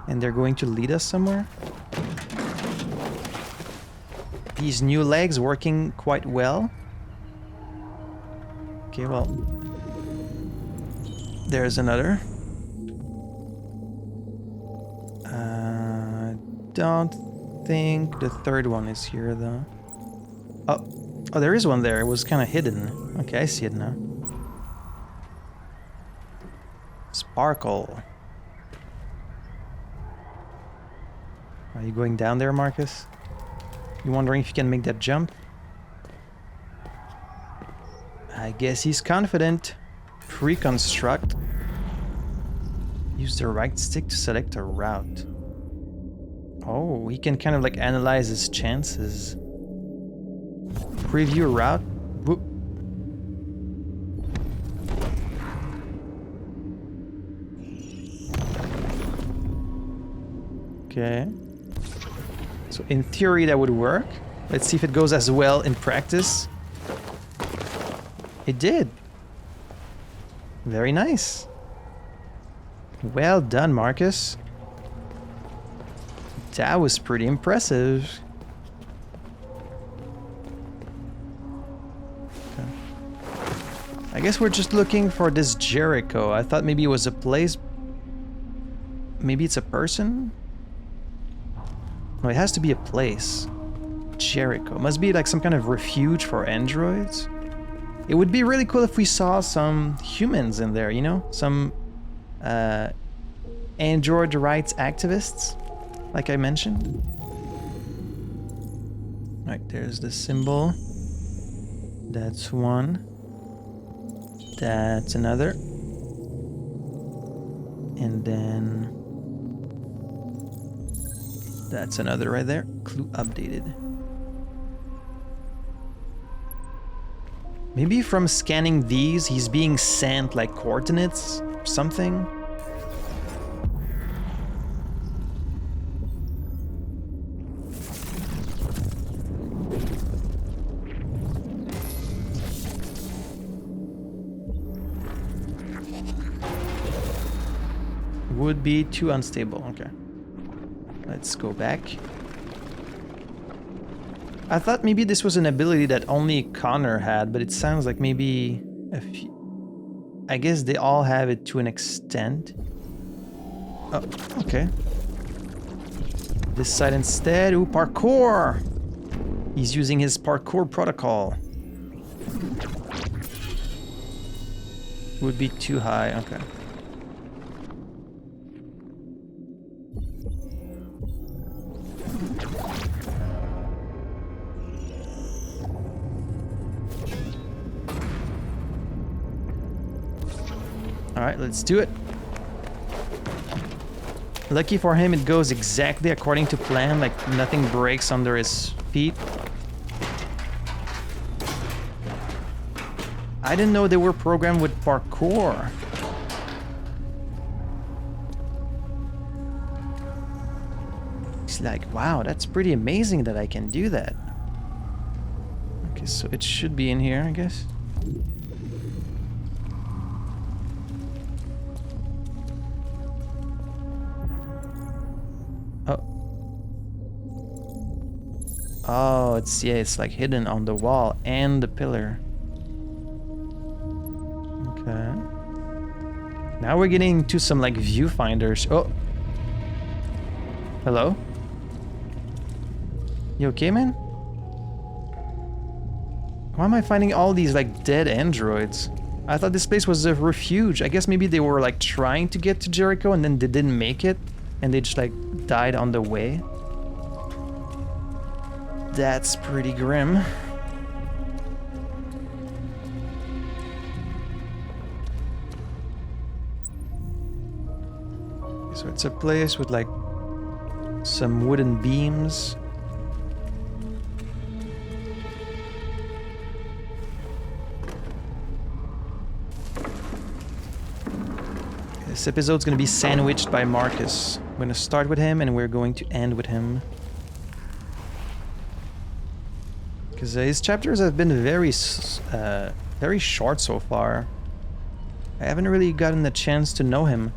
and they're going to lead us somewhere. These new legs working quite well. Okay, well, there's another. Don't think the third one is here though. Oh, there is one there. It was kind of hidden. Okay, I see it now. Sparkle. Are you going down there, Markus? You wondering if you can make that jump? I guess he's confident. Reconstruct. Use the right stick to select a route. Oh, he can kind of like analyze his chances. Preview route. Whoop. Okay. So in theory that would work. Let's see if it goes as well in practice. It did. Very nice. Well done, Markus. That was pretty impressive. Okay. I guess we're just looking for this Jericho. I thought maybe it was a place. Maybe it's a person? No, it has to be a place. Jericho. Must be like some kind of refuge for androids. It would be really cool if we saw some humans in there, you know? Some android rights activists, like I mentioned. Right, there's the symbol. That's one. That's another. And then that's another right there. Clue updated. Maybe from scanning these, he's being sent like coordinates or something. Would be too unstable. Okay. Let's go back. I thought maybe this was an ability that only Connor had, but it sounds like maybe a few... I guess they all have it to an extent. Oh, okay. This side instead. Ooh, parkour! He's using his parkour protocol. Would be too high. Okay. Alright, let's do it. Lucky for him, it goes exactly according to plan, like nothing breaks under his feet. I didn't know they were programmed with parkour. It's like, wow, that's pretty amazing that I can do that. Okay, so it should be in here, I guess. Oh, it's, yeah, it's like hidden on the wall and the pillar. Okay. Now we're getting to some like viewfinders. Oh. Hello? You okay, man? Why am I finding all these like dead androids? I thought this place was a refuge. I guess maybe they were like trying to get to Jericho and then they didn't make it and they just like died on the way. That's pretty grim. So it's a place with like some wooden beams. This episode's gonna be sandwiched by Markus. We're gonna start with him and we're going to end with him. Because his chapters have been very short so far. I haven't really gotten the chance to know him.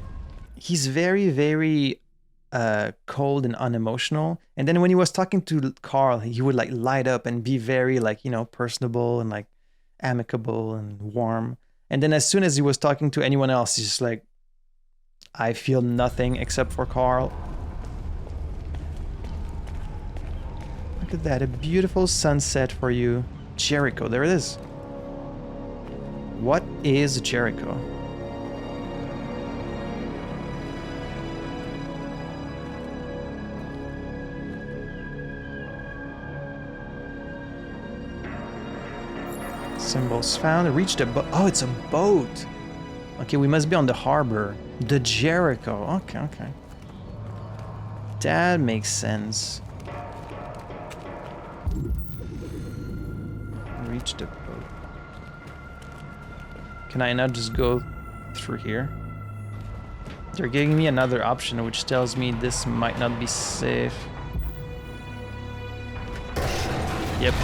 He's very, very cold and unemotional. And then when he was talking to Carl, he would like light up and be very like, you know, personable and like amicable and warm. And then as soon as he was talking to anyone else, he's just like, I feel nothing except for Carl. Look at that, a beautiful sunset for you. Jericho, there it is. What is Jericho? Symbols found. Reached a boat. Oh, it's a boat. Okay, we must be on the harbor. The Jericho. Okay, okay. That makes sense. Reach the boat. Can I not just go through here? They're giving me another option, which tells me this might not be safe. Yep.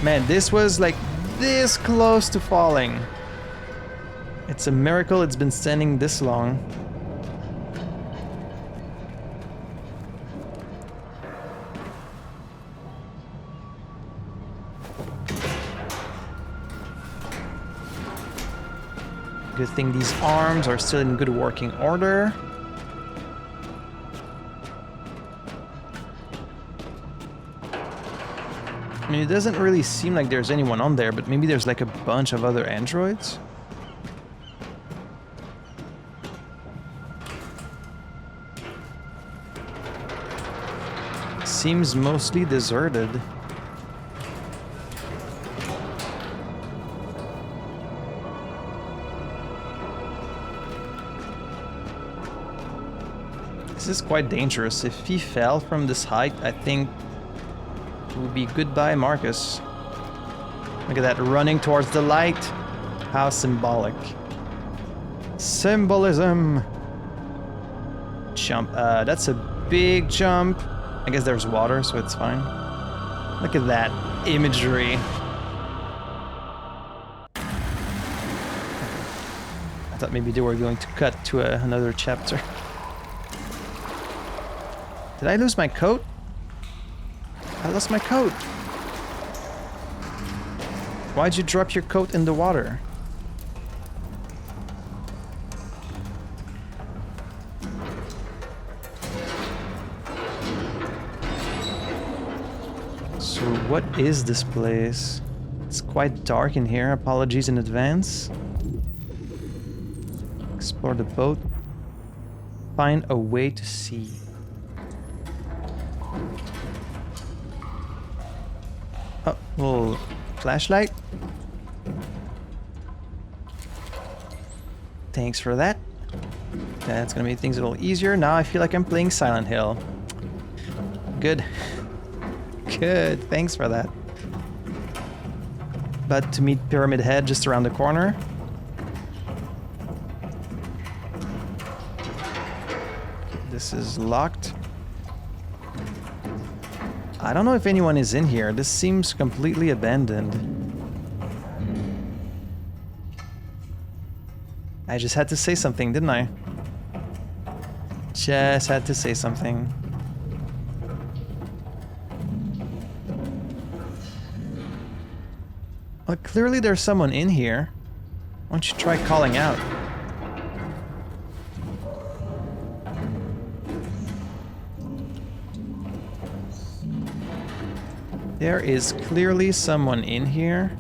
Man, this was like this close to falling. It's a miracle it's been standing this long. Good thing these arms are still in good working order. I mean, it doesn't really seem like there's anyone on there, but maybe there's like a bunch of other androids. Seems mostly deserted. This is quite dangerous. If he fell from this height, I think it would be goodbye, Markus. Look at that, running towards the light. How symbolic. Symbolism. Jump. That's a big jump. I guess there's water, so it's fine. Look at that imagery. I thought maybe they were going to cut to another chapter. Did I lose my coat? I lost my coat. Why'd you drop your coat in the water? So what is this place? It's quite dark in here. Apologies in advance. Explore the boat. Find a way to see. Oh, little flashlight. Thanks for that. That's gonna make things a little easier. Now I feel like I'm playing Silent Hill. Good. Good, thanks for that. But to meet Pyramid Head just around the corner. This is locked. I don't know if anyone is in here. This seems completely abandoned. I just had to say something, didn't I? Just had to say something. Well, clearly there's someone in here. Why don't you try calling out? There is clearly someone in here.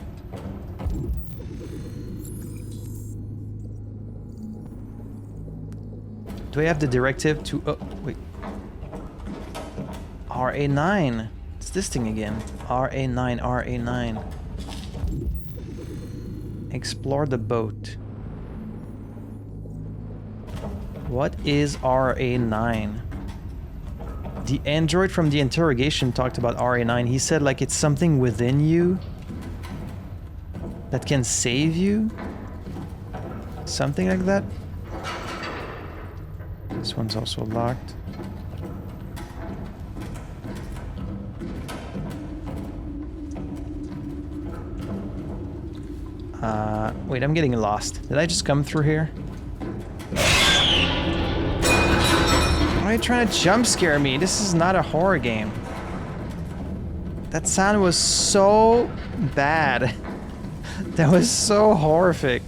Do I have the directive to... Oh, wait. RA9. It's this thing again. RA9, RA9. Explore the boat. What is RA9? The android from the interrogation talked about RA9. He said like it's something within you that can save you. Something like that. This one's also locked. Wait, I'm getting lost. Did I just come through here? Why are you trying to jump scare me? This is not a horror game. That sound was so bad. That was so horrific.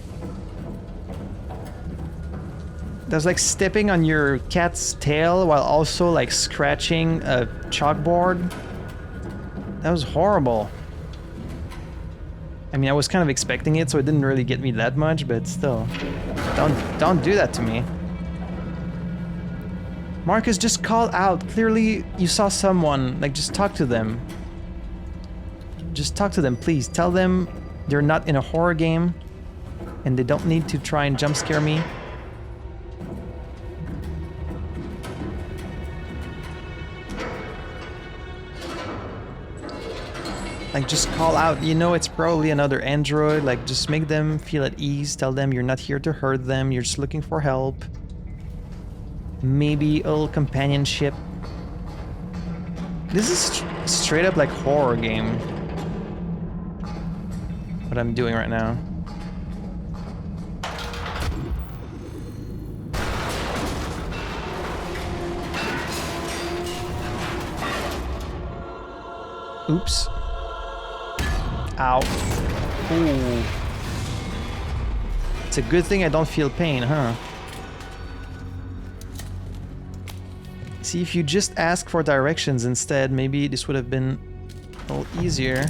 That was like stepping on your cat's tail while also like scratching a chalkboard. That was horrible. I mean, I was kind of expecting it, so it didn't really get me that much, but still. Don't do that to me. Markus, just call out. Clearly, you saw someone. Like, just talk to them. Just talk to them, please. Tell them they're not in a horror game, and they don't need to try and jump scare me. Like, just call out. You know it's probably another android. Like, just make them feel at ease. Tell them you're not here to hurt them. You're just looking for help. Maybe a little companionship. This is straight up like horror game. What I'm doing right now. Oops. Ow. Ooh. It's a good thing I don't feel pain, huh? See, if you just ask for directions instead, maybe this would have been a little easier.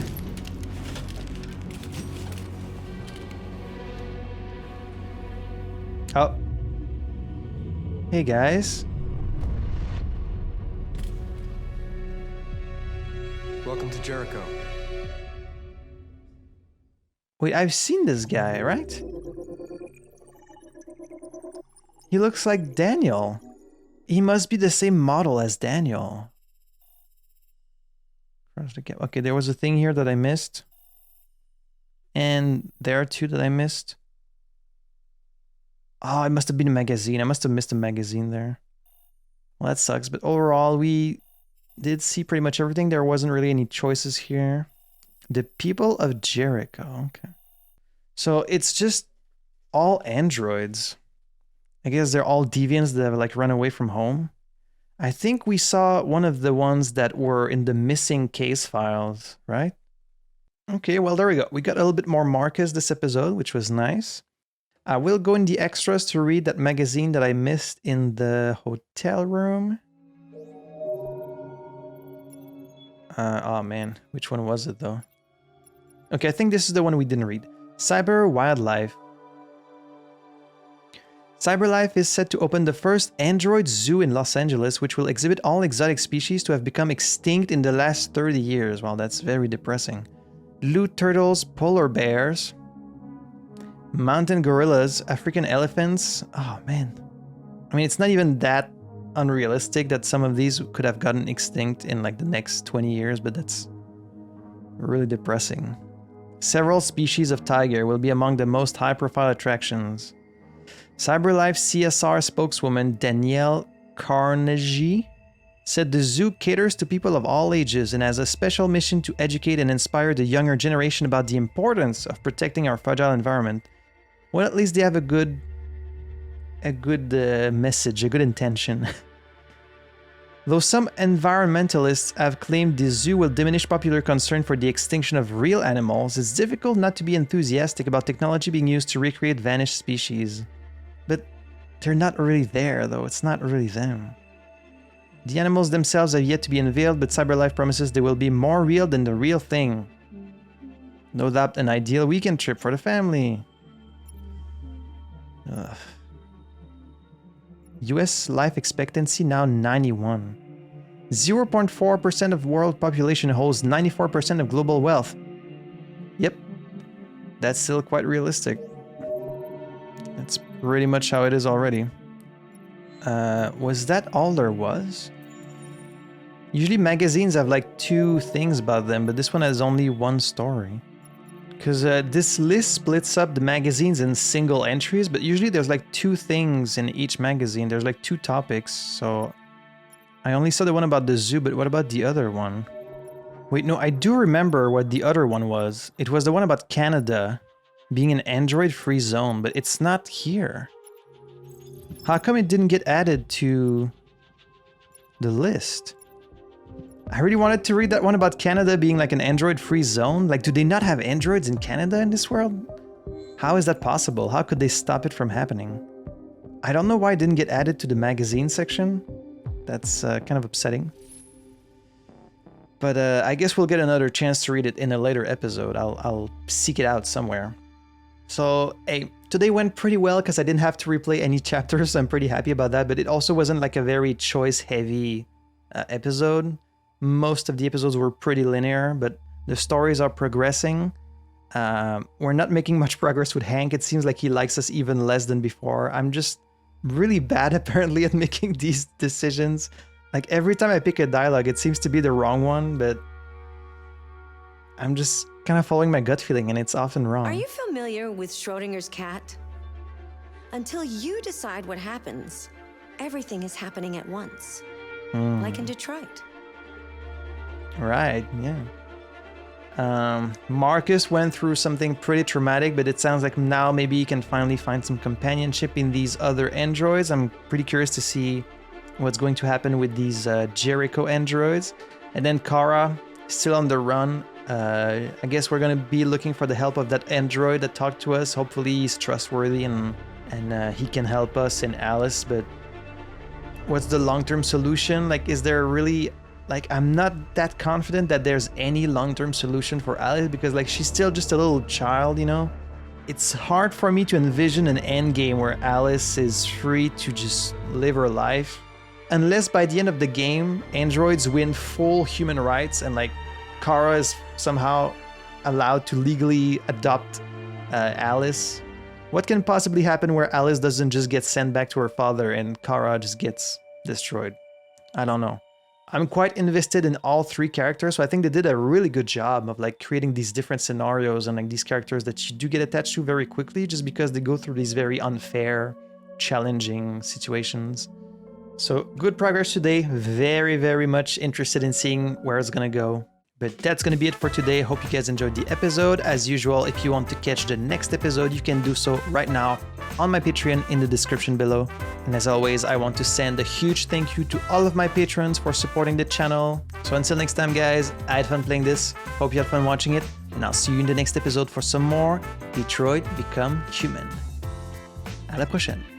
Oh. Hey, guys. Welcome to Jericho. Wait, I've seen this guy, right? He looks like Daniel. He must be the same model as Daniel. Okay, there was a thing here that I missed. And there are two that I missed. Oh, it must have been a magazine. I must have missed a magazine there. Well, that sucks. But overall, we did see pretty much everything. There wasn't really any choices here. The people of Jericho. Okay. So it's just all androids. I guess they're all deviants that have like run away from home. I think we saw one of the ones that were in the missing case files, right? Okay, well, there we go. We got a little bit more Markus this episode, which was nice. I will go in the extras to read that magazine that I missed in the hotel room. Oh man, which one was it though? Okay, I think this is the one we didn't read. Cyber Wildlife. CyberLife is set to open the first android zoo in Los Angeles, which will exhibit all exotic species to have become extinct in the last 30 years. Wow, that's very depressing. Blue turtles, polar bears, mountain gorillas, African elephants. Oh man. I mean, it's not even that unrealistic that some of these could have gotten extinct in like the next 20 years, but that's really depressing. Several species of tiger will be among the most high-profile attractions. CyberLife CSR spokeswoman Danielle Carnegie said the zoo caters to people of all ages and has a special mission to educate and inspire the younger generation about the importance of protecting our fragile environment. Well, at least they have a good message, a good intention. Though some environmentalists have claimed the zoo will diminish popular concern for the extinction of real animals, it's difficult not to be enthusiastic about technology being used to recreate vanished species. But they're not really there, though. It's not really them. The animals themselves have yet to be unveiled, but CyberLife promises they will be more real than the real thing. No doubt an ideal weekend trip for the family. Ugh. US life expectancy now 91. 0.4% of world population holds 94% of global wealth. Yep. That's still quite realistic. That's pretty much how it is already. Was that all there was? Usually magazines have like 2 things about them, but this one has only 1 story. Because this list splits up the magazines in single entries, but usually there's like 2 things in each magazine. There's like 2 topics, so... I only saw the one about the zoo, but what about the other one? Wait, no, I do remember what the other one was. It was the one about Canada being an android-free zone, but it's not here. How come it didn't get added to the list? I really wanted to read that one about Canada being like an android-free zone. Like, do they not have androids in Canada in this world? How is that possible? How could they stop it from happening? I don't know why it didn't get added to the magazine section. That's kind of upsetting. But I guess we'll get another chance to read it in a later episode. I'll seek it out somewhere. So, hey, today went pretty well because I didn't have to replay any chapters. So I'm pretty happy about that. But it also wasn't like a very choice-heavy episode. Most of the episodes were pretty linear, but the stories are progressing. We're not making much progress with Hank. It seems like he likes us even less than before. I'm just really bad, apparently, at making these decisions. Like, every time I pick a dialogue, it seems to be the wrong one, but I'm just kind of following my gut feeling, and it's often wrong. Are you familiar with Schrodinger's cat? Until you decide what happens, everything is happening at once. Like in Detroit. Right, yeah. Markus went through something pretty traumatic, but it sounds like now maybe he can finally find some companionship in these other androids. I'm pretty curious to see what's going to happen with these Jericho androids. And then Kara, still on the run. I guess we're gonna be looking for the help of that android that talked to us. Hopefully he's trustworthy and he can help us and Alice, but what's the long-term solution? Like, is there really... Like, I'm not that confident that there's any long-term solution for Alice because, like, she's still just a little child, you know? It's hard for me to envision an endgame where Alice is free to just live her life. Unless by the end of the game, androids win full human rights and, like, Kara is somehow allowed to legally adopt Alice. What can possibly happen where Alice doesn't just get sent back to her father and Kara just gets destroyed. I don't know. I'm quite invested in all three characters, so I think they did a really good job of like creating these different scenarios and like these characters that you do get attached to very quickly just because they go through these very unfair, challenging situations. So good progress today. Very, very much interested in seeing where it's gonna go. But that's going to be it for today. Hope you guys enjoyed the episode. As usual, if you want to catch the next episode, you can do so right now on my Patreon in the description below. And as always, I want to send a huge thank you to all of my patrons for supporting the channel. So until next time, guys, I had fun playing this. Hope you had fun watching it. And I'll see you in the next episode for some more Detroit Become Human. À la prochaine.